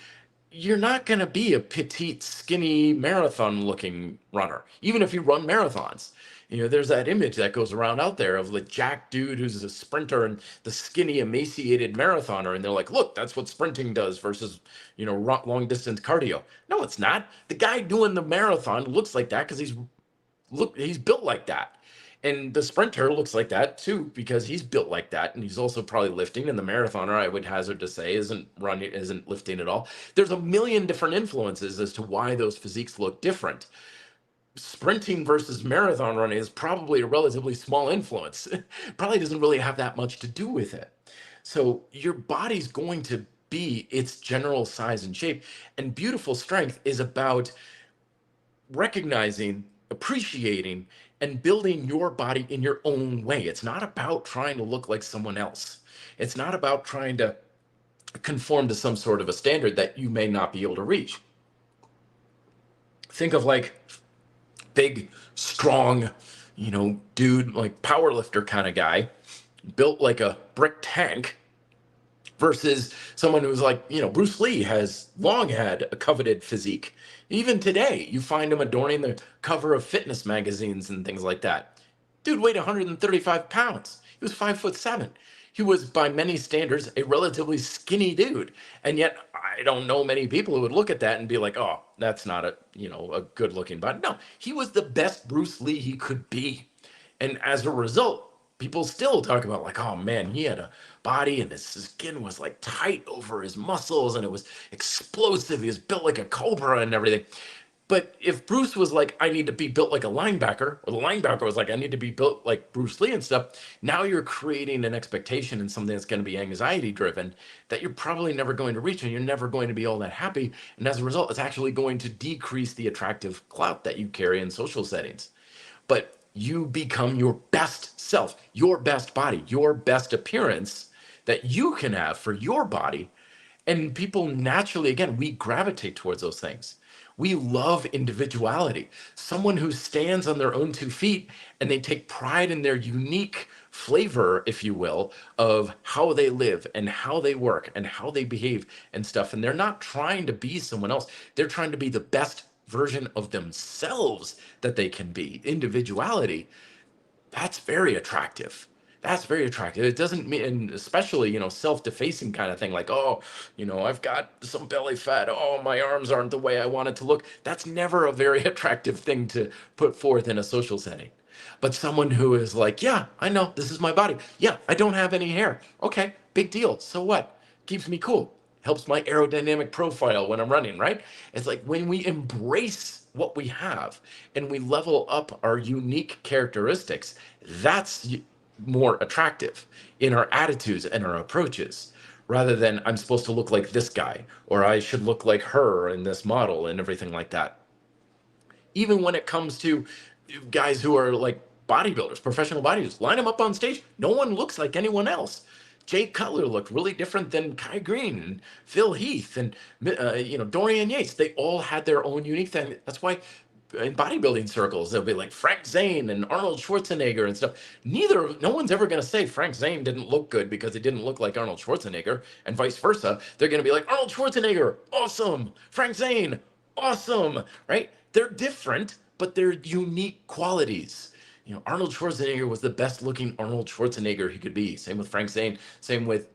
you're not going to be a petite, skinny, marathon looking runner, even if you run marathons. There's that image that goes around out there of the jack dude who's a sprinter and the skinny, emaciated marathoner. And they're like, look, that's what sprinting does versus, long distance cardio. No, it's not. The guy doing the marathon looks like that because he's built like that. And the sprinter looks like that too, because he's built like that. And he's also probably lifting. And the marathoner, I would hazard to say, isn't lifting at all. There's a million different influences as to why those physiques look different. Sprinting versus marathon running is probably a relatively small influence. Probably doesn't really have that much to do with it. So your body's going to be its general size and shape. And beautiful strength is about recognizing, appreciating, and building your body in your own way. It's not about trying to look like someone else. It's not about trying to conform to some sort of a standard that you may not be able to reach. Think of like big, strong, dude, like power lifter kind of guy, built like a brick tank, versus someone who's like, Bruce Lee has long had a coveted physique. Even today, you find him adorning the cover of fitness magazines and things like that. Dude weighed 135 pounds. He was 5'7". He was, by many standards, a relatively skinny dude. And yet, I don't know many people who would look at that and be like, oh, that's not a good looking body. No, he was the best Bruce Lee he could be. And as a result, people still talk about like, oh man, he had a body and his skin was like tight over his muscles and it was explosive. He was built like a cobra and everything. But if Bruce was like, I need to be built like a linebacker, or the linebacker was like, I need to be built like Bruce Lee and stuff, now you're creating an expectation and something that's going to be anxiety driven that you're probably never going to reach, and you're never going to be all that happy. And as a result, it's actually going to decrease the attractive clout that you carry in social settings. But you become your best self, your best body, your best appearance that you can have for your body. And people naturally, again, we gravitate towards those things. We love individuality. Someone who stands on their own 2 feet and they take pride in their unique flavor, if you will, of how they live and how they work and how they behave and stuff. And they're not trying to be someone else. They're trying to be the best version of themselves that they can be. Individuality, that's very attractive. That's very attractive. It doesn't mean, and especially, self-defacing kind of thing, like, oh, I've got some belly fat. Oh, my arms aren't the way I want it to look. That's never a very attractive thing to put forth in a social setting. But someone who is like, yeah, I know, this is my body. Yeah, I don't have any hair. Okay, big deal. So what? Keeps me cool. Helps my aerodynamic profile when I'm running, right? It's like when we embrace what we have and we level up our unique characteristics, that's more attractive in our attitudes and our approaches, rather than I'm supposed to look like this guy, or I should look like her in this model and everything like that. Even when it comes to guys who are like bodybuilders, professional bodybuilders, line them up on stage. No one looks like anyone else. Jay Cutler looked really different than Kai Green and Phil Heath and Dorian Yates. They all had their own unique thing. That's why in bodybuilding circles they'll be like Frank Zane and Arnold Schwarzenegger and stuff. No one's ever going to say Frank Zane didn't look good because it didn't look like Arnold Schwarzenegger, and vice versa. They're going to be like, Arnold Schwarzenegger, awesome. Frank Zane, awesome. Right? They're different, but they're unique qualities. Arnold Schwarzenegger was the best looking Arnold Schwarzenegger he could be. Same with Frank Zane. Same with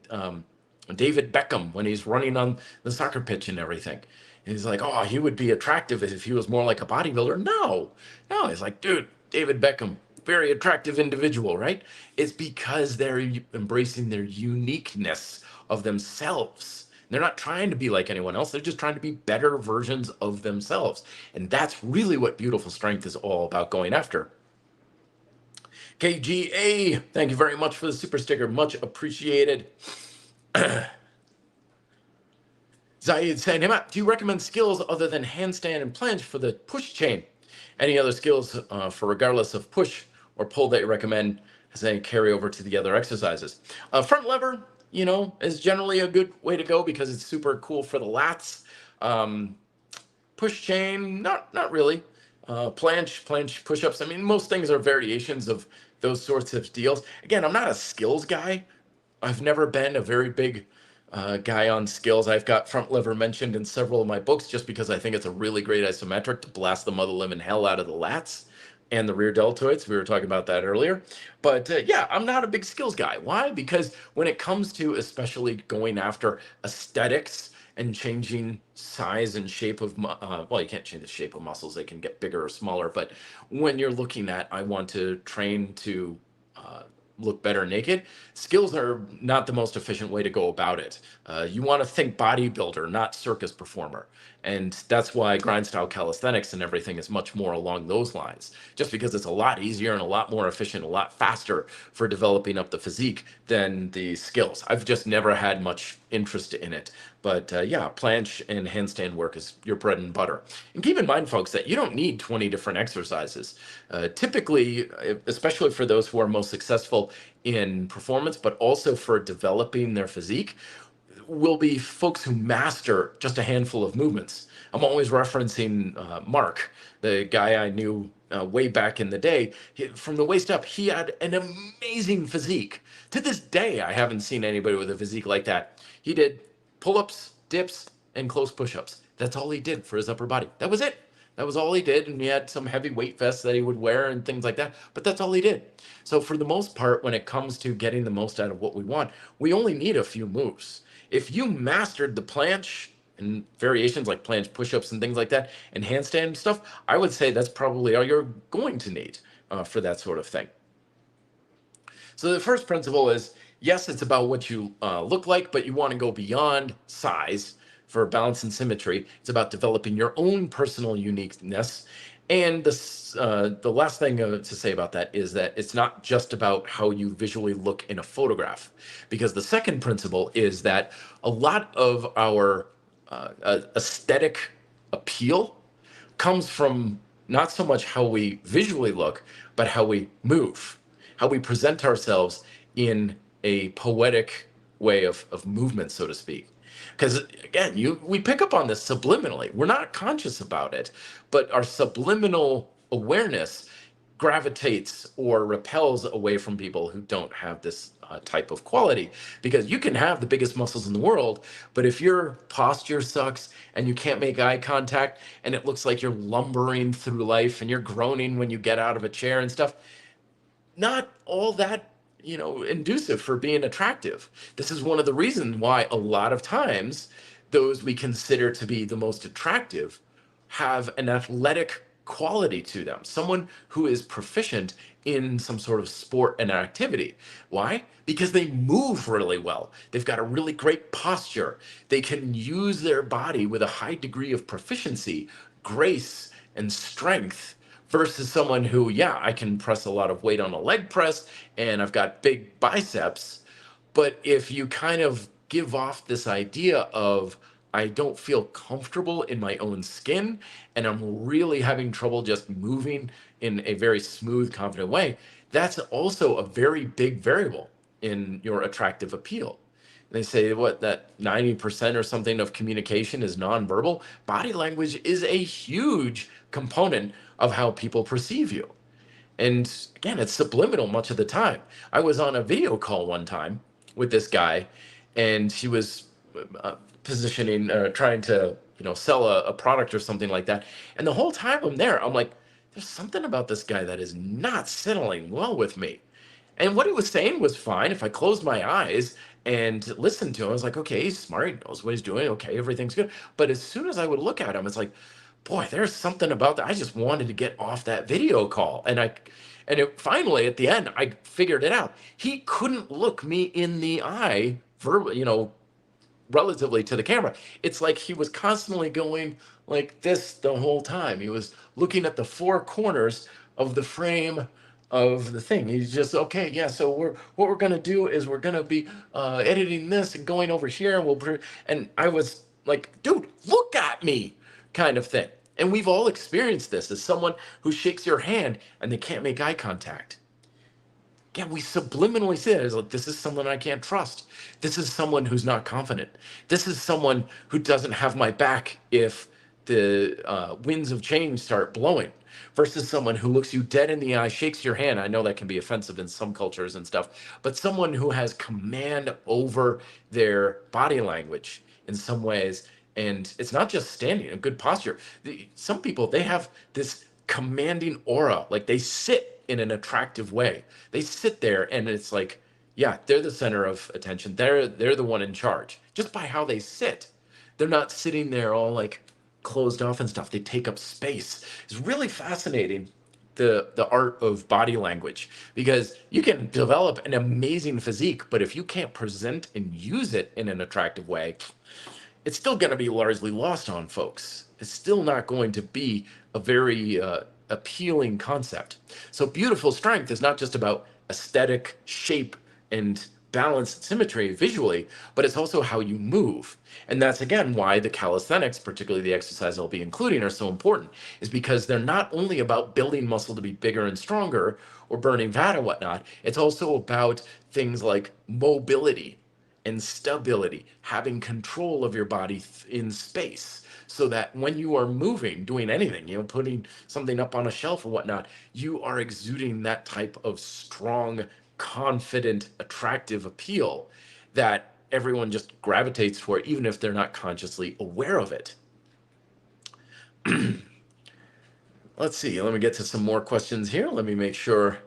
David Beckham when he's running on the soccer pitch and everything. And he's like, oh, he would be attractive if he was more like a bodybuilder. No, he's like, dude, David Beckham, very attractive individual, right? It's because they're embracing their uniqueness of themselves. They're not trying to be like anyone else. They're just trying to be better versions of themselves. And that's really what beautiful strength is all about going after. KGA, thank you very much for the super sticker. Much appreciated. Zaid saying, hey Matt, do you recommend skills other than handstand and planche for the push chain? Any other skills for regardless of push or pull that you recommend as any carryover to the other exercises? Front lever, is generally a good way to go because it's super cool for the lats. Push chain, not really. Planche push-ups. I mean, most things are variations of those sorts of deals. Again, I'm not a skills guy. I've never been a very big guy on skills. I've got front lever mentioned in several of my books just because I think it's a really great isometric to blast the mother living hell out of the lats and the rear deltoids. We were talking about that earlier. But yeah, I'm not a big skills guy. Why? Because when it comes to especially going after aesthetics and changing size and shape of, well, you can't change the shape of muscles. They can get bigger or smaller. But when you're looking at, I want to train to look better naked, skills are not the most efficient way to go about it. You want to think bodybuilder, not circus performer. And that's why grind style calisthenics and everything is much more along those lines, just because it's a lot easier and a lot more efficient, a lot faster for developing up the physique than the skills. I've just never had much interest in it. But yeah, planche and handstand work is your bread and butter. And keep in mind, folks, that you don't need 20 different exercises. Typically, especially for those who are most successful in performance, but also for developing their physique, will be folks who master just a handful of movements. I'm always referencing Mark, the guy I knew way back in the day. From the waist up, he had an amazing physique. To this day, I haven't seen anybody with a physique like that. He did pull-ups, dips, and close push-ups. That's all he did for his upper body. That was it. That was all he did. And he had some heavy weight vests that he would wear and things like that. But that's all he did. So for the most part, when it comes to getting the most out of what we want, we only need a few moves. If you mastered the planche and variations like planche push-ups and things like that and handstand stuff, I would say that's probably all you're going to need for that sort of thing. So the first principle is, yes, it's about what you look like, but you want to go beyond size for balance and symmetry. It's about developing your own personal uniqueness. And the last thing to say about that is that it's not just about how you visually look in a photograph, because the second principle is that a lot of our aesthetic appeal comes from not so much how we visually look, but how we move, how we present ourselves in a poetic way of movement, so to speak. Because again, we pick up on this subliminally. We're not conscious about it, but our subliminal awareness gravitates or repels away from people who don't have this type of quality. Because you can have the biggest muscles in the world, but if your posture sucks and you can't make eye contact and it looks like you're lumbering through life and you're groaning when you get out of a chair and stuff, not all that inducive for being attractive. This is one of the reasons why a lot of times those we consider to be the most attractive have an athletic quality to them, someone who is proficient in some sort of sport and activity. Why? Because they move really well. They've got a really great posture. They can use their body with a high degree of proficiency, grace, and strength, versus someone who, yeah, I can press a lot of weight on a leg press and I've got big biceps. But if you kind of give off this idea of, I don't feel comfortable in my own skin and I'm really having trouble just moving in a very smooth, confident way, that's also a very big variable in your attractive appeal. They say what, that 90% or something of communication is nonverbal. Body language is a huge component of how people perceive you. And again, it's subliminal much of the time. I was on a video call one time with this guy, and he was positioning, trying to, sell a product or something like that. And the whole time I'm there, I'm like, there's something about this guy that is not settling well with me. And what he was saying was fine. If I closed my eyes and listened to him, I was like, okay, he's smart, he knows what he's doing. Okay, everything's good. But as soon as I would look at him, it's like, boy, there's something about that. I just wanted to get off that video call. Finally, at the end, I figured it out. He couldn't look me in the eye, relatively to the camera. It's like he was constantly going like this the whole time. He was looking at the four corners of the frame of the thing. He's just, okay, yeah, so what we're gonna do is we're gonna be editing this and going over here, and I was like, dude, look at me, kind of thing. And we've all experienced this as someone who shakes your hand and they can't make eye contact. Yeah, we subliminally say it as like, this is someone I can't trust. This is someone who's not confident. This is someone who doesn't have my back if the winds of change start blowing, versus someone who looks you dead in the eye, shakes your hand. I know that can be offensive in some cultures and stuff, but someone who has command over their body language in some ways. And it's not just standing, a good posture. Some people, they have this commanding aura, like they sit in an attractive way. They sit there and it's like, yeah, they're the center of attention. They're the one in charge just by how they sit. They're not sitting there all like closed off and stuff. They take up space. It's really fascinating, the art of body language, because you can develop an amazing physique, but if you can't present and use it in an attractive way, it's still going to be largely lost on folks. It's still not going to be a very appealing concept. So beautiful strength is not just about aesthetic shape and balance and symmetry visually, but it's also how you move. And that's again why the calisthenics, particularly the exercises I'll be including, are so important, is because they're not only about building muscle to be bigger and stronger or burning fat and whatnot, it's also about things like mobility and stability, having control of your body in space, so that when you are moving, doing anything, putting something up on a shelf or whatnot, you are exuding that type of strong, confident, attractive appeal that everyone just gravitates toward, even if they're not consciously aware of it. Let's see, let me get to some more questions here. Let me make sure.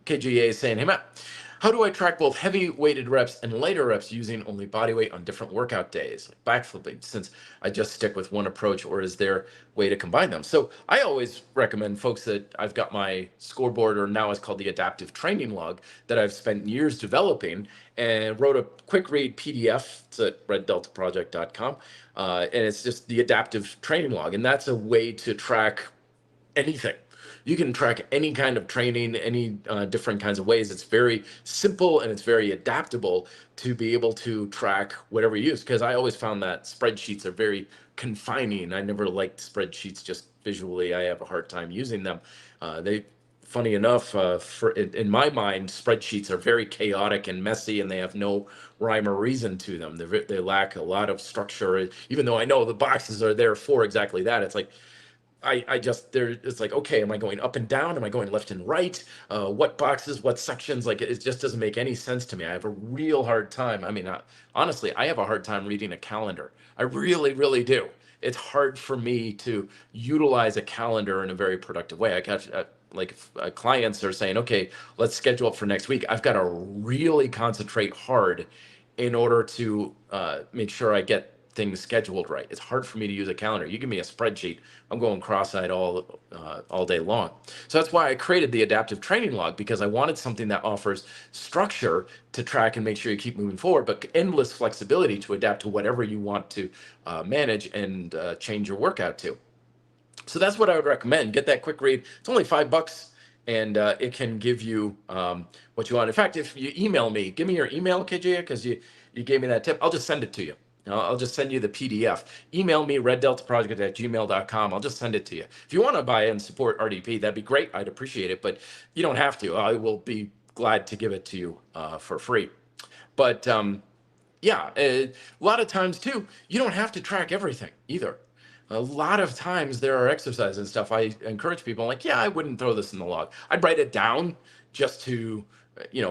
KGA is saying, hey, Matt, how do I track both heavy weighted reps and lighter reps using only body weight on different workout days, like backflipping, since I just stick with one approach, or is there a way to combine them? So I always recommend folks that I've got my scoreboard, or now it's called the adaptive training log, that I've spent years developing, and wrote a quick read PDF. It's at reddeltaproject.com. And it's just the adaptive training log. And that's a way to track anything. You can track any kind of training, any different kinds of ways. It's very simple and it's very adaptable to be able to track whatever you use. Because I always found that spreadsheets are very confining. I never liked spreadsheets just visually. I have a hard time using them. Funny enough, in my mind, spreadsheets are very chaotic and messy, and they have no rhyme or reason to them. They lack a lot of structure. Even though I know the boxes are there for exactly that, it's like, it's like, okay, am I going up and down? Am I going left and right? What boxes, what sections? Like, it just doesn't make any sense to me. I have a real hard time. I mean, honestly, I have a hard time reading a calendar. I really, really do. It's hard for me to utilize a calendar in a very productive way. I catch, if clients are saying, okay, let's schedule up for next week, I've got to really concentrate hard in order to make sure I get things scheduled right. It's hard for me to use a calendar. You give me a spreadsheet, I'm going cross-eyed all day long. So that's why I created the adaptive training log, because I wanted something that offers structure to track and make sure you keep moving forward, but endless flexibility to adapt to whatever you want to manage and change your workout to. So that's what I would recommend. Get that quick read. It's only $5, and it can give you what you want. In fact, if you email me, give me your email, KJ, because you gave me that tip. I'll just send it to you. I'll just send you the PDF. Email me, reddeltaproject@gmail.com. I'll just send it to you. If you want to buy and support RDP, that'd be great. I'd appreciate it, but you don't have to. I will be glad to give it to you for free. But yeah, a lot of times too, you don't have to track everything either. A lot of times there are exercises and stuff I encourage people, like, yeah, I wouldn't throw this in the log. I'd write it down just to,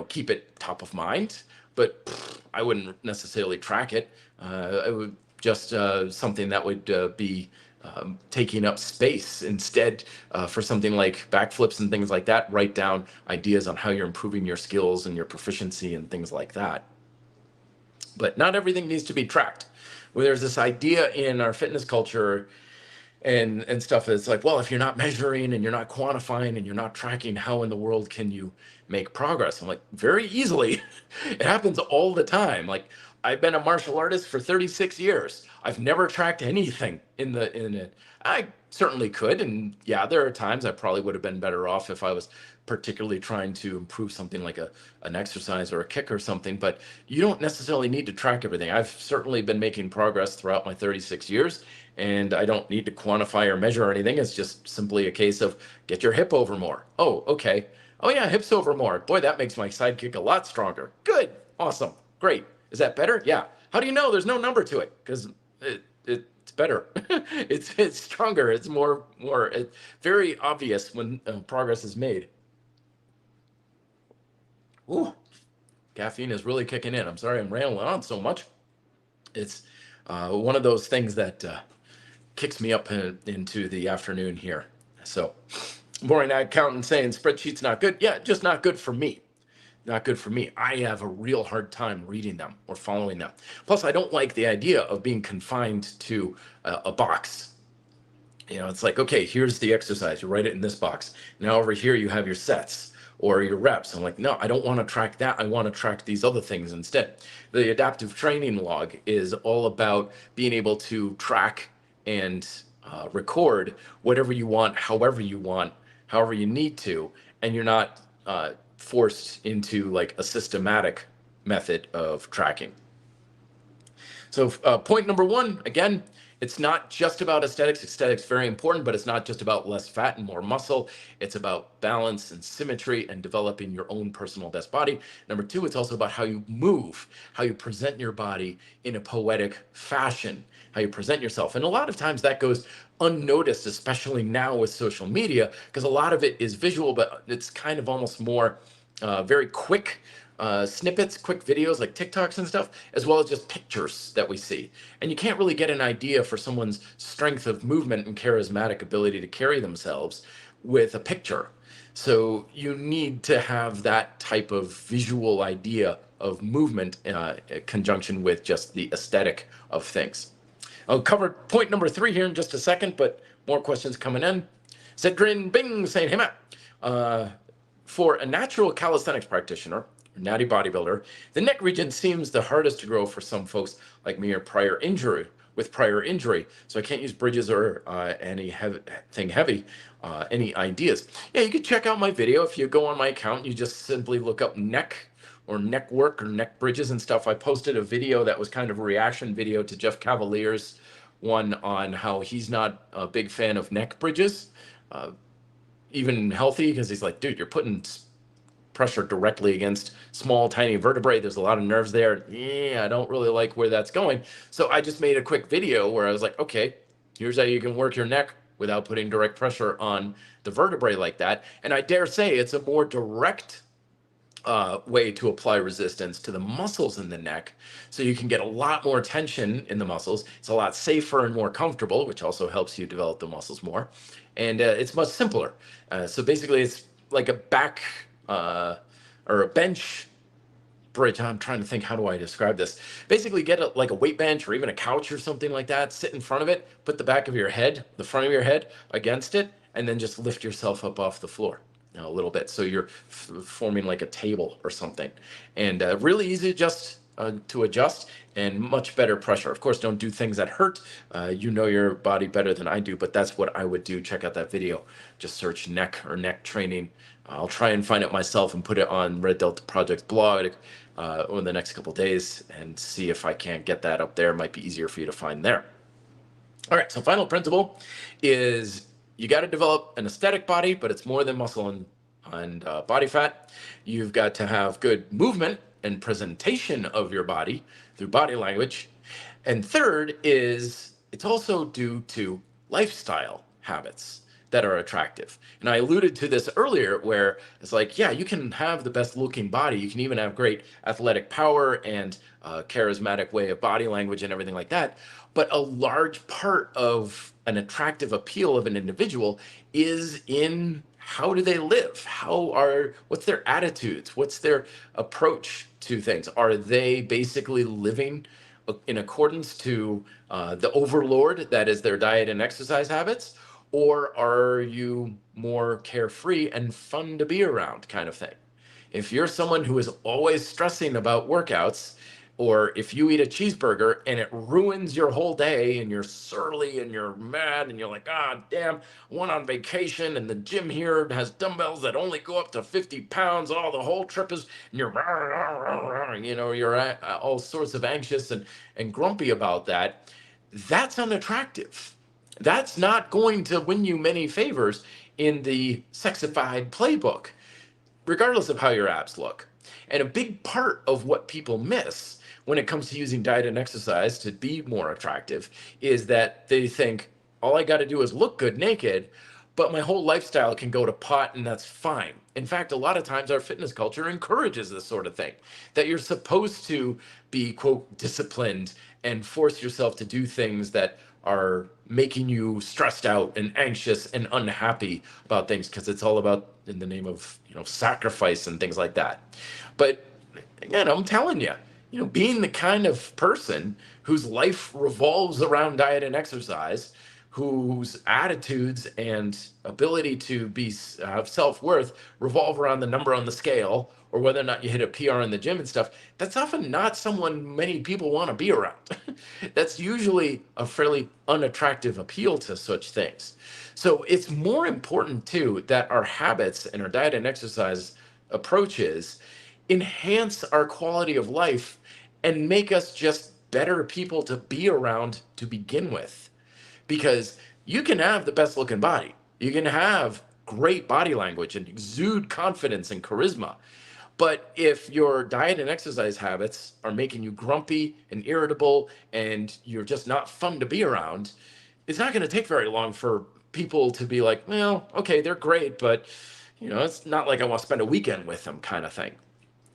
keep it top of mind, but I wouldn't necessarily track it. I would just something that would be taking up space instead. For something like backflips and things like that, write down ideas on how you're improving your skills and your proficiency and things like that. But not everything needs to be tracked. Well, there's this idea in our fitness culture and stuff that's like, well, if you're not measuring and you're not quantifying and you're not tracking, how in the world can you make progress? I'm like, very easily. It happens all the time. Like, I've been a martial artist for 36 years. I've never tracked anything in it. I certainly could, and yeah, there are times I probably would have been better off if I was particularly trying to improve something like an exercise or a kick or something, but you don't necessarily need to track everything. I've certainly been making progress throughout my 36 years, and I don't need to quantify or measure anything. It's just simply a case of get your hip over more. Oh, okay. Oh yeah, hips over more. Boy, that makes my side kick a lot stronger. Good. Awesome. Great. Is that better? Yeah. How do you know? There's no number to it because it's better. it's stronger. It's more it's very obvious when progress is made. Ooh, caffeine is really kicking in. I'm sorry I'm rambling on so much. It's one of those things that kicks me up into the afternoon here. So, boring accountant saying spreadsheets not good. Yeah, just not good for me. Not good for me. I have a real hard time reading them or following them. Plus, I don't like the idea of being confined to a box. It's like, okay, here's the exercise. You write it in this box. Now over here, you have your sets or your reps. I'm like, no, I don't want to track that. I want to track these other things instead. The adaptive training log is all about being able to track and record whatever you want, however you need to, and you're not forced into like a systematic method of tracking. So point number one, again, it's not just about aesthetics. Aesthetics very important, but it's not just about less fat and more muscle. It's about balance and symmetry and developing your own personal best body. Number two, it's also about how you move, how you present your body in a poetic fashion, how you present yourself. And a lot of times that goes unnoticed, especially now with social media, because a lot of it is visual, but it's kind of almost more very quick snippets, quick videos like TikToks and stuff, as well as just pictures that we see. And you can't really get an idea for someone's strength of movement and charismatic ability to carry themselves with a picture. So you need to have that type of visual idea of movement in conjunction with just the aesthetic of things. I'll cover point number three here in just a second, but more questions coming in. Cedrin Bing saying, hey Matt, for a natural calisthenics practitioner, natty bodybuilder, the neck region seems the hardest to grow for some folks like me with prior injury. So I can't use bridges or anything heavy. Any ideas? Yeah, you can check out my video. If you go on my account, you just simply look up neck or neck work or neck bridges and stuff. I posted a video that was kind of a reaction video to Jeff Cavalier's one on how he's not a big fan of neck bridges, even healthy, because he's like, dude, you're putting pressure directly against small, tiny vertebrae. There's a lot of nerves there. Yeah, I don't really like where that's going. So I just made a quick video where I was like, okay, here's how you can work your neck without putting direct pressure on the vertebrae like that. And I dare say it's a more direct way to apply resistance to the muscles in the neck, so you can get a lot more tension in the muscles. It's a lot safer and more comfortable, which also helps you develop the muscles more. And it's much simpler. So basically, it's like a back or a bench bridge. I'm trying to think, how do I describe this? Basically, get like a weight bench or even a couch or something like that. Sit in front of it. Put the back of your head, the front of your head against it, and then just lift yourself up off the floor a little bit, so you're forming like a table or something. And really easy just to adjust, and much better pressure. Of course, don't do things that hurt. You know your body better than I do, but that's what I would do. Check out that video. Just search neck or neck training. I'll try and find it myself and put it on Red Delta Project blog over the next couple days and see if I can't get that up there. It might be easier for you to find there. All right, so final principle is you got to develop an aesthetic body, but it's more than muscle and and body fat. You've got to have good movement and presentation of your body through body language. And third is it's also due to lifestyle habits that are attractive. And I alluded to this earlier, where it's like, yeah, you can have the best looking body. You can even have great athletic power and charismatic way of body language and everything like that. But a large part of an attractive appeal of an individual is in how do they live? What's their attitudes? What's their approach to things? Are they basically living in accordance to the overlord that is their diet and exercise habits? Or are you more carefree and fun to be around kind of thing? If you're someone who is always stressing about workouts, or if you eat a cheeseburger and it ruins your whole day and you're surly and you're mad and you're like, ah, damn, I went on vacation and the gym here has dumbbells that only go up to 50 pounds. Oh, the whole trip is, and you're all sorts of anxious and grumpy about that. That's unattractive. That's not going to win you many favors in the sexified playbook, regardless of how your abs look. And a big part of what people miss when it comes to using diet and exercise to be more attractive is that they think, all I got to do is look good naked, but my whole lifestyle can go to pot and that's fine. In fact, a lot of times our fitness culture encourages this sort of thing, that you're supposed to be, quote, disciplined and force yourself to do things that are making you stressed out and anxious and unhappy about things, because it's all about in the name of sacrifice and things like that. But again, I'm telling you, being the kind of person whose life revolves around diet and exercise, whose attitudes and ability to be have self-worth revolve around the number on the scale or whether or not you hit a PR in the gym and stuff, that's often not someone many people want to be around. That's usually a fairly unattractive appeal to such things. So it's more important too that our habits and our diet and exercise approaches enhance our quality of life and make us just better people to be around to begin with. Because you can have the best looking body, you can have great body language and exude confidence and charisma. But if your diet and exercise habits are making you grumpy and irritable and you're just not fun to be around, it's not going to take very long for people to be like, well, okay, they're great, but it's not like I want to spend a weekend with them kind of thing.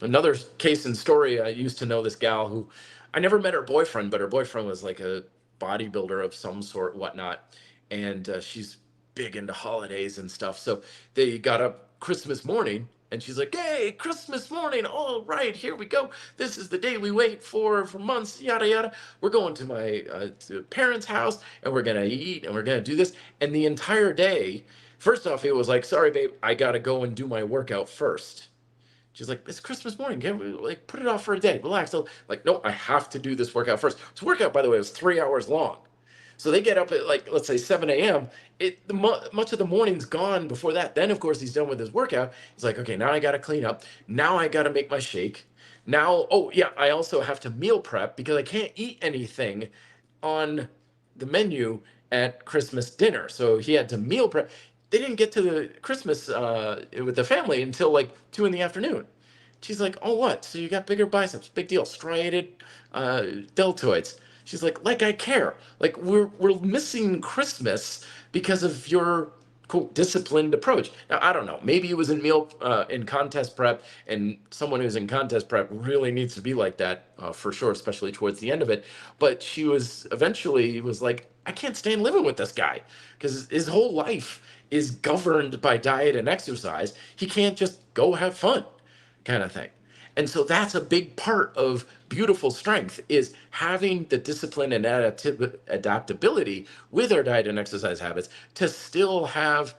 Another case and story, I used to know this gal who, I never met her boyfriend, but her boyfriend was like a bodybuilder of some sort, whatnot. And she's big into holidays and stuff. So they got up Christmas morning and she's like, hey, Christmas morning. All right, here we go. This is the day we wait for months, yada, yada. We're going to my parents' house and we're going to eat and we're going to do this. And the entire day, first off, it was like, sorry, babe, I got to go and do my workout first. She's like, it's Christmas morning. Can we put it off for a day? Relax. So, no, I have to do this workout first. This workout, by the way, was 3 hours long. So they get up at let's say 7 a.m. Much of the morning's gone before that. Then, of course, he's done with his workout. He's like, okay, now I got to clean up. Now I got to make my shake. Now, oh, yeah, I also have to meal prep because I can't eat anything on the menu at Christmas dinner. So he had to meal prep. They didn't get to the Christmas with the family until 2 in the afternoon. She's like, oh, what? So you got bigger biceps, big deal, striated deltoids. She's like I care. We're missing Christmas because of your quote disciplined approach. Now I don't know. Maybe it was in contest prep, and someone who's in contest prep really needs to be like that for sure, especially towards the end of it. But she was like, I can't stand living with this guy because his whole life is governed by diet and exercise. He can't just go have fun, kind of thing. And so that's a big part of beautiful strength, is having the discipline and adaptability with our diet and exercise habits to still have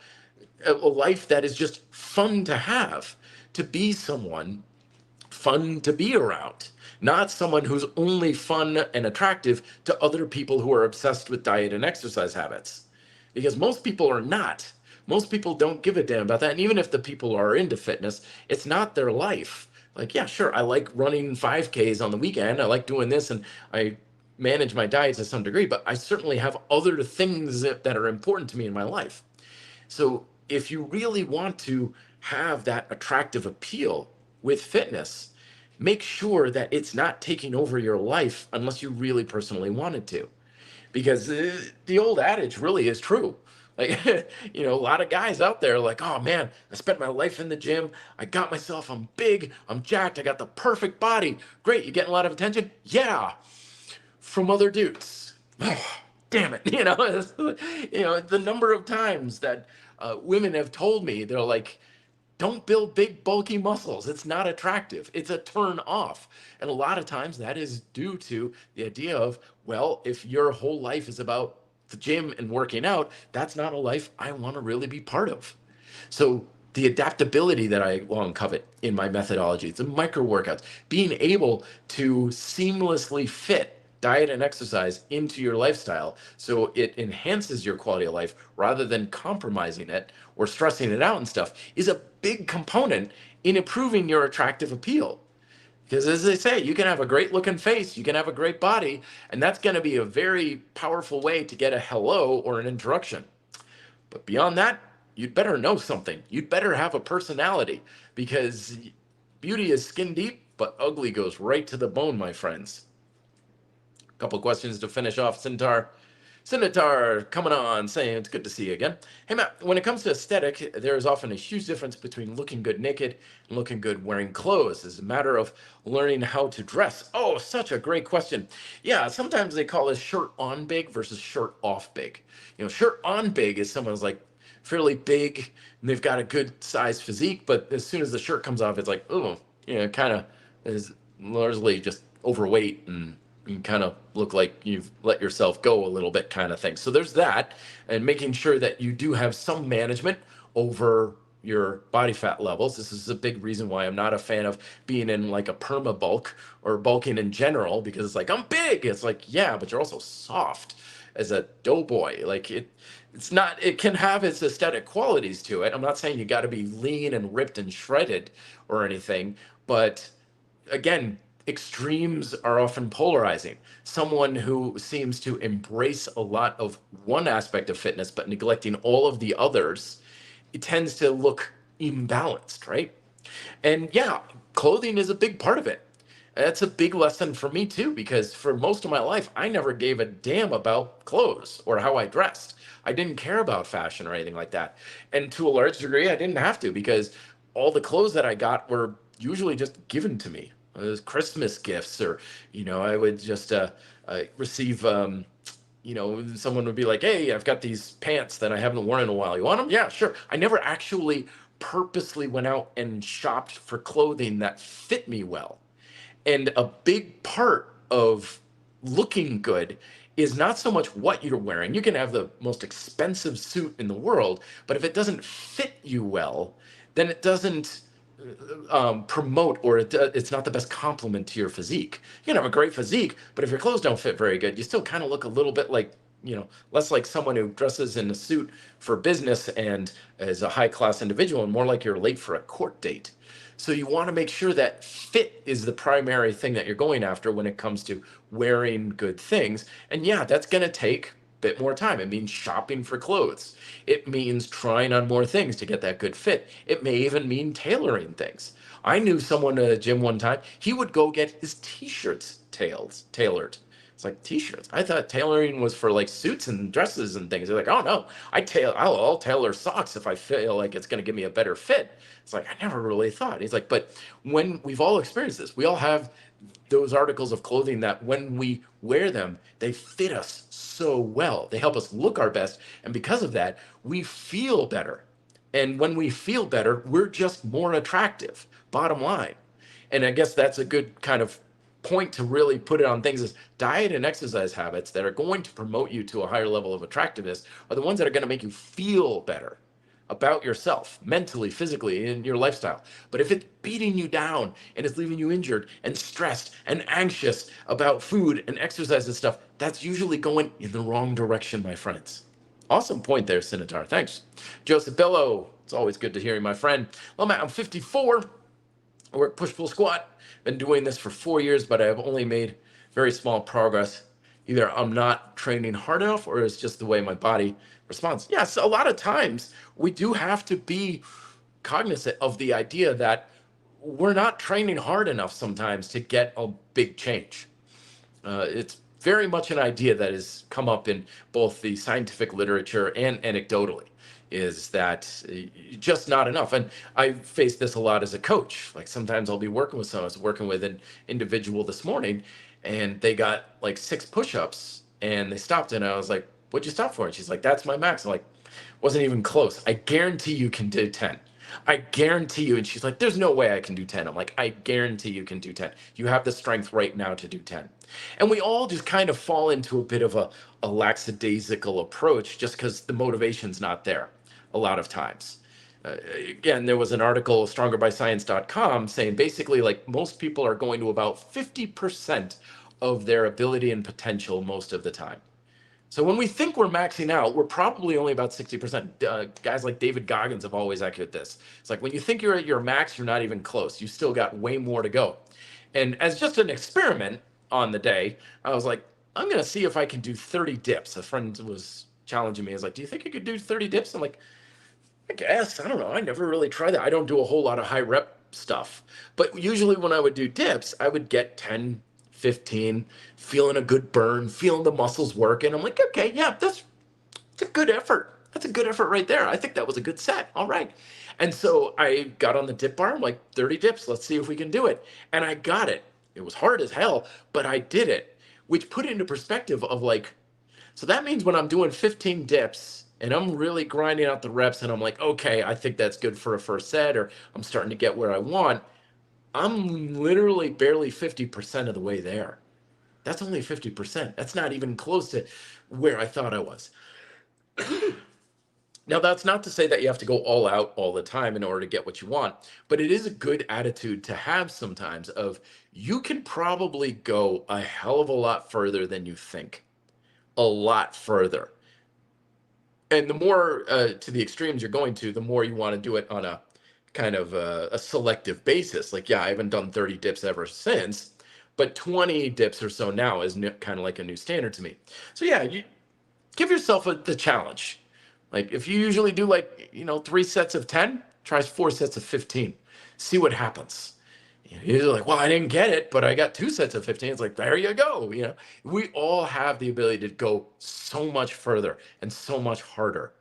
a life that is just fun to have, to be someone fun to be around, not someone who's only fun and attractive to other people who are obsessed with diet and exercise habits. Because most people are not. Most people don't give a damn about that. And even if the people are into fitness, it's not their life. Yeah, sure, I like running 5Ks on the weekend. I like doing this, and I manage my diet to some degree, but I certainly have other things that are important to me in my life. So if you really want to have that attractive appeal with fitness, make sure that it's not taking over your life unless you really personally wanted to. Because the old adage really is true. Like, a lot of guys out there are like, oh man, I spent my life in the gym. I got myself, I'm big, I'm jacked, I got the perfect body. Great, you getting a lot of attention? Yeah, from other dudes. Oh, damn it. The number of times that women have told me, they're like, don't build big, bulky muscles. It's not attractive. It's a turn off. And a lot of times that is due to the idea of, well, if your whole life is about the gym and working out, that's not a life I want to really be part of. So the adaptability that I long covet in my methodology, the micro workouts, being able to seamlessly fit diet and exercise into your lifestyle so it enhances your quality of life rather than compromising it or stressing it out and stuff, is a big component in improving your attractive appeal. Because as they say, you can have a great looking face, you can have a great body, and that's going to be a very powerful way to get a hello or an introduction. But beyond that, you'd better know something. You'd better have a personality, because beauty is skin deep, but ugly goes right to the bone, my friends. A couple questions to finish off. Sinitar coming on, saying it's good to see you again. Hey Matt, when it comes to aesthetic, there is often a huge difference between looking good naked and looking good wearing clothes. It's a matter of learning how to dress. Oh, such a great question. Yeah, sometimes they call this shirt on big versus shirt off big. Shirt on big is someone's like fairly big and they've got a good size physique, but as soon as the shirt comes off, it's like, oh, kind of is largely just overweight and you kind of look like you've let yourself go a little bit kind of thing. So there's that, and making sure that you do have some management over your body fat levels. This is a big reason why I'm not a fan of being in like a perma bulk or bulking in general, because it's like, I'm big. It's like, yeah, but you're also soft as a doughboy. Like it's not, it can have its aesthetic qualities to it. I'm not saying you got to be lean and ripped and shredded or anything, but again, extremes are often polarizing. Someone who seems to embrace a lot of one aspect of fitness but neglecting all of the others, it tends to look imbalanced, right? And yeah, clothing is a big part of it. That's a big lesson for me too, because for most of my life, I never gave a damn about clothes or how I dressed. I didn't care about fashion or anything like that. And to a large degree, I didn't have to, because all the clothes that I got were usually just given to me. It was Christmas gifts, or, I would just receive, someone would be like, hey, I've got these pants that I haven't worn in a while. You want them? Yeah, sure. I never actually purposely went out and shopped for clothing that fit me well. And a big part of looking good is not so much what you're wearing. You can have the most expensive suit in the world, but if it doesn't fit you well, then it doesn't promote, or it's not the best complement to your physique. You can have a great physique, but if your clothes don't fit very good, you still kind of look a little bit like, less like someone who dresses in a suit for business and is a high class individual, and more like you're late for a court date. So you want to make sure that fit is the primary thing that you're going after when it comes to wearing good things. And yeah, that's going to take a bit more time. It means shopping for clothes. It means trying on more things to get that good fit. It may even mean tailoring things. I knew someone at a gym one time, he would go get his t-shirts tailored. It's like, t-shirts? I thought tailoring was for like suits and dresses and things. They're like, oh no, I'll tailor socks if I feel like it's going to give me a better fit. It's like, I never really thought. He's like, but when we've all experienced this, we all have those articles of clothing that when we wear them, they fit us so well. They help us look our best. And because of that, we feel better. And when we feel better, we're just more attractive, bottom line. And I guess that's a good kind of point to really put it on things, is diet and exercise habits that are going to promote you to a higher level of attractiveness are the ones that are going to make you feel better about yourself, mentally, physically, in your lifestyle. But if it's beating you down and it's leaving you injured and stressed and anxious about food and exercise and stuff, that's usually going in the wrong direction, my friends. Awesome point there, Sinitar. Thanks. Joseph Bello, it's always good to hear you, my friend. Well, Matt, I'm 54. I work push-pull squat. Been doing this for 4 years, but I've only made very small progress. Either I'm not training hard enough, or it's just the way my body responds. Yes, a lot of times we do have to be cognizant of the idea that we're not training hard enough sometimes to get a big change. It's very much an idea that has come up in both the scientific literature and anecdotally, is that just not enough. And I face this a lot as a coach. Like sometimes I'll be working with someone. I was working with an individual this morning, and they got like 6 push-ups, and they stopped, and I was like, "What'd you stop for?" And she's like, "That's my max." I'm like, "Wasn't even close. I guarantee you can do 10. I guarantee you." And she's like, "There's no way I can do 10. I'm like, "I guarantee you can do 10. You have the strength right now to do 10. And we all just kind of fall into a bit of a lackadaisical approach just because the motivation's not there a lot of times. Again, there was an article, strongerbyscience.com, saying basically like most people are going to about 50% of their ability and potential most of the time. So when we think we're maxing out, we're probably only about 60%. Guys like David Goggins have always echoed this. It's like when you think you're at your max, you're not even close. You still got way more to go. And as just an experiment on the day, I was like, I'm going to see if I can do 30 dips. A friend was challenging me. I was like, "Do you think you could do 30 dips?" I'm like, "I guess. I don't know. I never really tried that. I don't do a whole lot of high rep stuff." But usually when I would do dips, I would get 10, 15, feeling a good burn, feeling the muscles working. I'm like, "Okay, yeah, that's a good effort. That's a good effort right there. I think that was a good set. All right." And so I got on the dip bar. I'm like, 30 dips. Let's see if we can do it. And I got it. It was hard as hell, but I did it, which put it into perspective of like, so that means when I'm doing 15 dips and I'm really grinding out the reps and I'm like, okay, I think that's good for a first set, or I'm starting to get where I want, I'm literally barely 50% of the way there. That's only 50%. That's not even close to where I thought I was. Now, that's not to say that you have to go all out all the time in order to get what you want, but it is a good attitude to have sometimes of you can probably go a hell of a lot further than you think. A lot further. And the more to the extremes you're going to, the more you want to do it on a kind of a selective basis. Like, yeah, I haven't done 30 dips ever since, but 20 dips or so now is kind of like a new standard to me. So yeah, you give yourself the challenge. Like if you usually do like, 3 sets of 10, try 4 sets of 15. See what happens. You're like, "Well, I didn't get it, but I got 2 sets of 15. It's like, there you go. We all have the ability to go so much further and so much harder.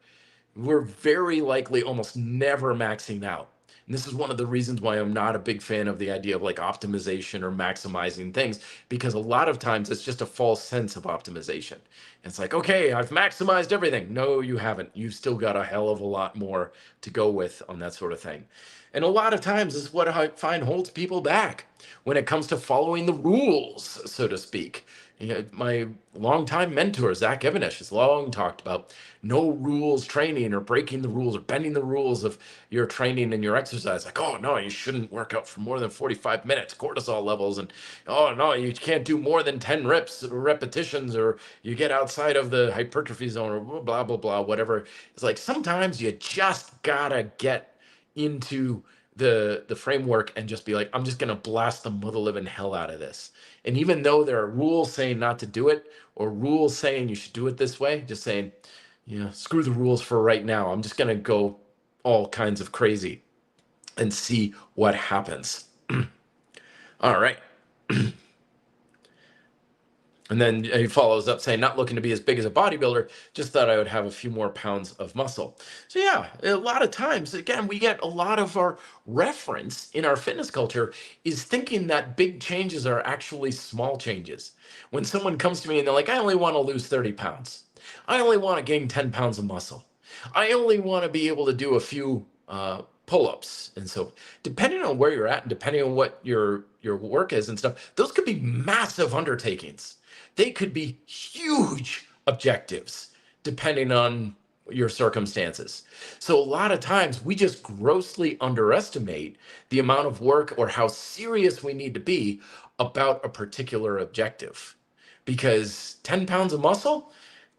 We're very likely almost never maxing out. And this is one of the reasons why I'm not a big fan of the idea of like optimization or maximizing things, because a lot of times it's just a false sense of optimization. It's like, okay, I've maximized everything. No, you haven't. You've still got a hell of a lot more to go with on that sort of thing. And a lot of times this is what I find holds people back when it comes to following the rules, so to speak. My longtime mentor, Zach Evanesh, has long talked about no rules training or breaking the rules or bending the rules of your training and your exercise. Like, "Oh, no, you shouldn't work out for more than 45 minutes, cortisol levels. And, oh, no, you can't do more than 10 repetitions, or you get outside of the hypertrophy zone," or blah, blah, blah, whatever. It's like sometimes you just got to get into the framework and just be like, "I'm just going to blast the mother living hell out of this." And even though there are rules saying not to do it, or rules saying you should do it this way, just saying, screw the rules for right now. I'm just going to go all kinds of crazy and see what happens. All right. And then he follows up saying, "Not looking to be as big as a bodybuilder, just thought I would have a few more pounds of muscle." So yeah, a lot of times, again, we get a lot of our reference in our fitness culture is thinking that big changes are actually small changes. When someone comes to me and they're like, "I only want to lose 30 pounds. I only want to gain 10 pounds of muscle. I only want to be able to do a few pull-ups." And so depending on where you're at and depending on what your work is and stuff, those could be massive undertakings. They could be huge objectives depending on your circumstances. So a lot of times we just grossly underestimate the amount of work or how serious we need to be about a particular objective. Because 10 pounds of muscle,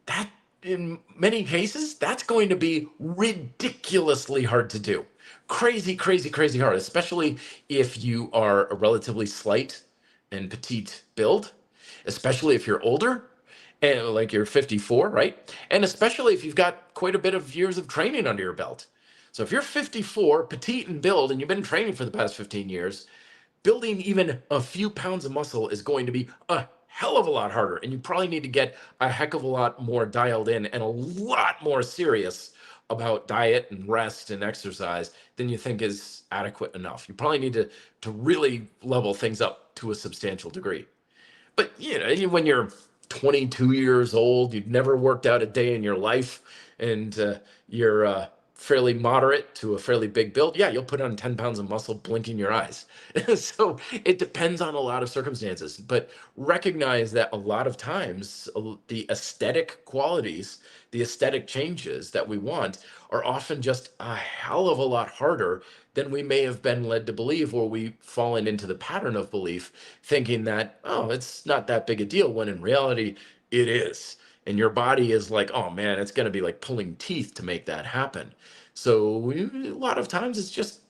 that in many cases, that's going to be ridiculously hard to do. Crazy, crazy, crazy hard, especially if you are a relatively slight and petite build, especially if you're older and like you're 54, right? And especially if you've got quite a bit of years of training under your belt. So if you're 54, petite in build, and you've been training for the past 15 years, building even a few pounds of muscle is going to be a hell of a lot harder. And you probably need to get a heck of a lot more dialed in and a lot more serious about diet and rest and exercise than you think is adequate enough. You probably need to really level things up to a substantial degree. But when you're 22 years old, you've never worked out a day in your life, and you're fairly moderate to a fairly big build, yeah, you'll put on 10 pounds of muscle blinking your eyes. So it depends on a lot of circumstances, but recognize that a lot of times the aesthetic qualities, the aesthetic changes that we want are often just a hell of a lot harder than we may have been led to believe, or we've fallen into the pattern of belief thinking that, oh, it's not that big a deal, when in reality it is. And your body is like, oh man, it's going to be like pulling teeth to make that happen. So a lot of times it's just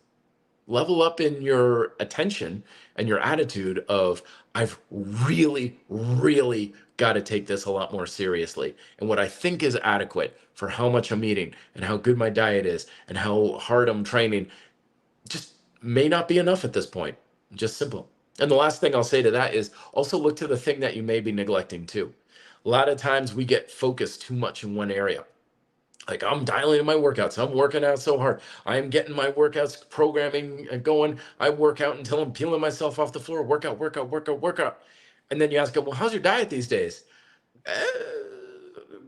level up in your attention and your attitude of, I've really, really got to take this a lot more seriously. And what I think is adequate for how much I'm eating and how good my diet is and how hard I'm training just may not be enough at this point. Just simple. And the last thing I'll say to that is also look to the thing that you may be neglecting too. A lot of times we get focused too much in one area. Like, I'm dialing in my workouts. I'm working out so hard. I'm getting my workouts programming and going. I work out until I'm peeling myself off the floor. Workout, workout, workout, workout. And then you ask them, well, how's your diet these days? I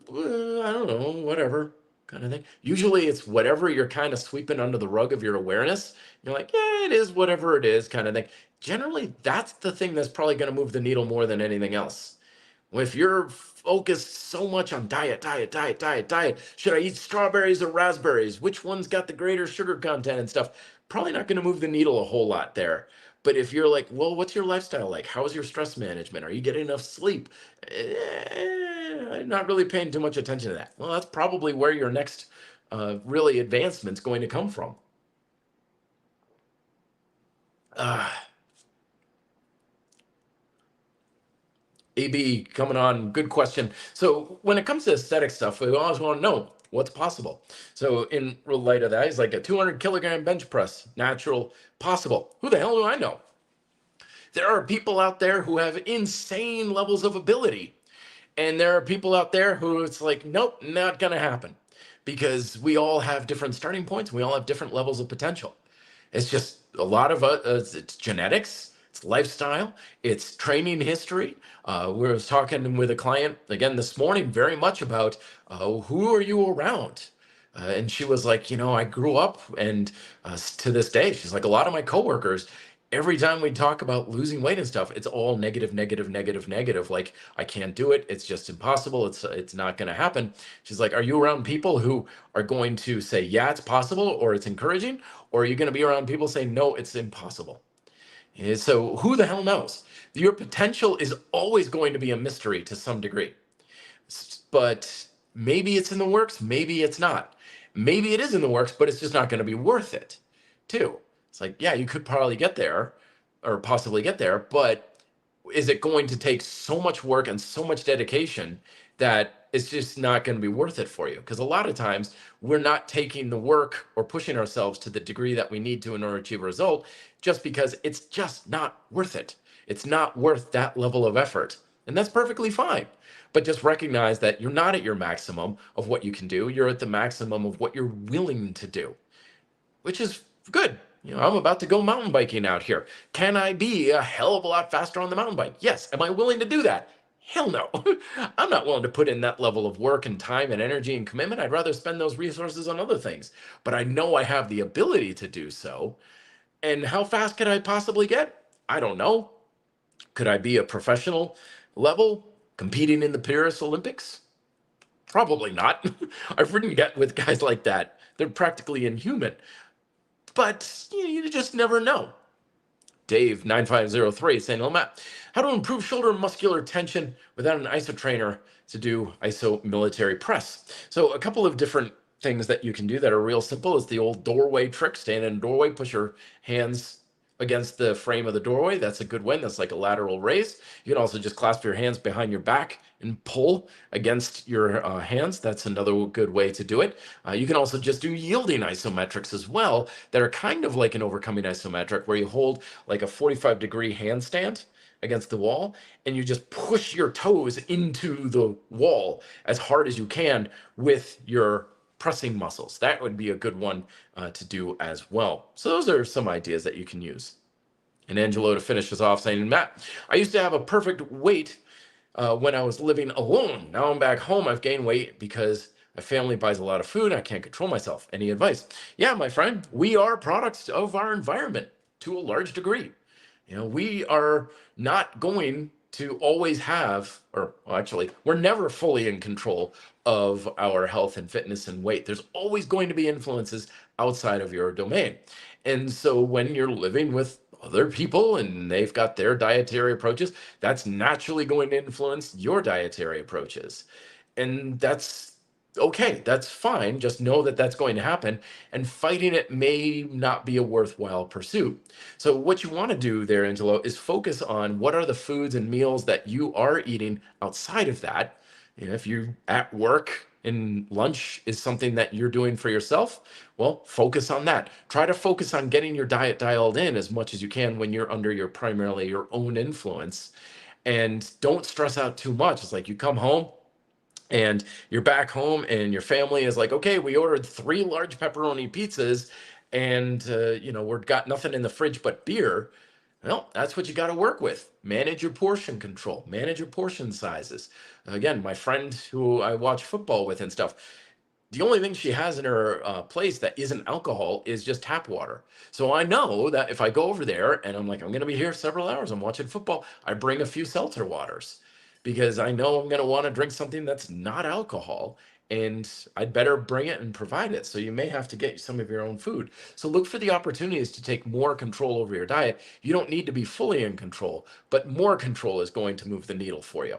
don't know, whatever kind of thing. Usually it's whatever you're kind of sweeping under the rug of your awareness. You're like, yeah, it is whatever it is kind of thing. Generally, that's the thing that's probably going to move the needle more than anything else. If you're focused so much on diet, should I eat strawberries or raspberries? Which one's got the greater sugar content and stuff? Probably not going to move the needle a whole lot there. But if you're like, well, what's your lifestyle like? How's your stress management? Are you getting enough sleep? I'm not really paying too much attention to that. Well, that's probably where your next really advancement's going to come from. AB coming on, good question. So when it comes to aesthetic stuff, we always want to know what's possible. So in light of that, he's like, a 200 kilogram bench press, natural, possible. Who the hell do I know? There are people out there who have insane levels of ability. And there are people out there who it's like, nope, not going to happen. Because we all have different starting points. We all have different levels of potential. It's just a lot of it's genetics, it's lifestyle, it's training history. We were talking with a client again this morning very much about who are you around? And she was like, I grew up, and to this day, she's like, a lot of my coworkers, every time we talk about losing weight and stuff, it's all negative, negative, negative, negative. Like, I can't do it. It's just impossible. It's not going to happen. She's like, are you around people who are going to say, yeah, it's possible, or it's encouraging? Or are you going to be around people saying, no, it's impossible? And so who the hell knows? Your potential is always going to be a mystery to some degree. But maybe it's in the works. Maybe it's not. Maybe it is in the works, but it's just not going to be worth it too. It's like, yeah, you could probably get there or possibly get there, but is it going to take so much work and so much dedication that it's just not going to be worth it for you? Because a lot of times we're not taking the work or pushing ourselves to the degree that we need to in order to achieve a result, just because it's just not worth it. It's not worth that level of effort. And that's perfectly fine. But just recognize that you're not at your maximum of what you can do. You're at the maximum of what you're willing to do, which is good. I'm about to go mountain biking out here. Can I be a hell of a lot faster on the mountain bike? Yes. Am I willing to do that? Hell no. I'm not willing to put in that level of work and time and energy and commitment. I'd rather spend those resources on other things. But I know I have the ability to do so. And how fast could I possibly get? I don't know. Could I be a professional level competing in the Paris Olympics? Probably not. I've ridden with guys like that. They're practically inhuman. But you just never know. Dave 9503 saying, "Hello, Matt. How to improve shoulder muscular tension without an iso trainer to do iso military press?" So a couple of different things that you can do that are real simple is the old doorway trick. Stand in a doorway, push your hands against the frame of the doorway. That's a good win. That's like a lateral raise. You can also just clasp your hands behind your back and pull against your hands. That's another good way to do it. You can also just do yielding isometrics as well that are kind of like an overcoming isometric, where you hold like a 45-degree handstand against the wall and you just push your toes into the wall as hard as you can with your pressing muscles. That would be a good one to do as well. So those are some ideas that you can use. And Angelo to finish us off saying, Matt, I used to have a perfect weight when I was living alone. Now I'm back home. I've gained weight because my family buys a lot of food. I can't control myself. Any advice? Yeah, my friend, we are products of our environment to a large degree. We are not going to always have, or well, actually, we're never fully in control of our health and fitness and weight. There's always going to be influences outside of your domain. And so when you're living with other people and they've got their dietary approaches, that's naturally going to influence your dietary approaches. And that's okay, that's fine. Just know that that's going to happen, and fighting it may not be a worthwhile pursuit. So what you want to do there, Angelo, is focus on what are the foods and meals that you are eating outside of that. If you're at work and lunch is something that you're doing for yourself, well, focus on that. Try to focus on getting your diet dialed in as much as you can when you're under primarily your own influence. And don't stress out too much. It's like you come home, and you're back home and your family is like, okay, we ordered 3 large pepperoni pizzas and we've got nothing in the fridge but beer. Well, that's what you got to work with. Manage your portion control, manage your portion sizes. Again, my friend who I watch football with and stuff, the only thing she has in her place that isn't alcohol is just tap water. So I know that if I go over there and I'm like, I'm going to be here several hours, I'm watching football, I bring a few seltzer waters because I know I'm going to want to drink something that's not alcohol, and I'd better bring it and provide it. So you may have to get some of your own food. So look for the opportunities to take more control over your diet. You don't need to be fully in control, but more control is going to move the needle for you.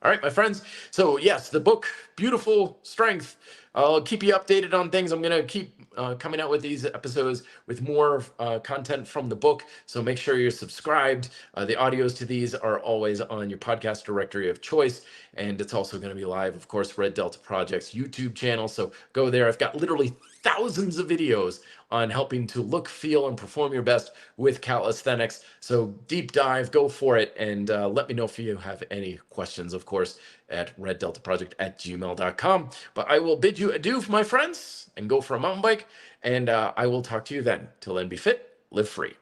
All right, my friends. So yes, the book, Beautiful Strength. I'll keep you updated on things. I'm going to keep coming out with these episodes with more content from the book. So make sure you're subscribed. The audios to these are always on your podcast directory of choice. And it's also going to be live, of course, Red Delta Project's YouTube channel. So go there. I've got literally thousands of videos on helping to look, feel, and perform your best with calisthenics. So deep dive, go for it, and let me know if you have any questions, of course, at reddeltaproject@gmail.com. But I will bid you adieu, my friends, and go for a mountain bike, and I will talk to you then. Till then, be fit, live free.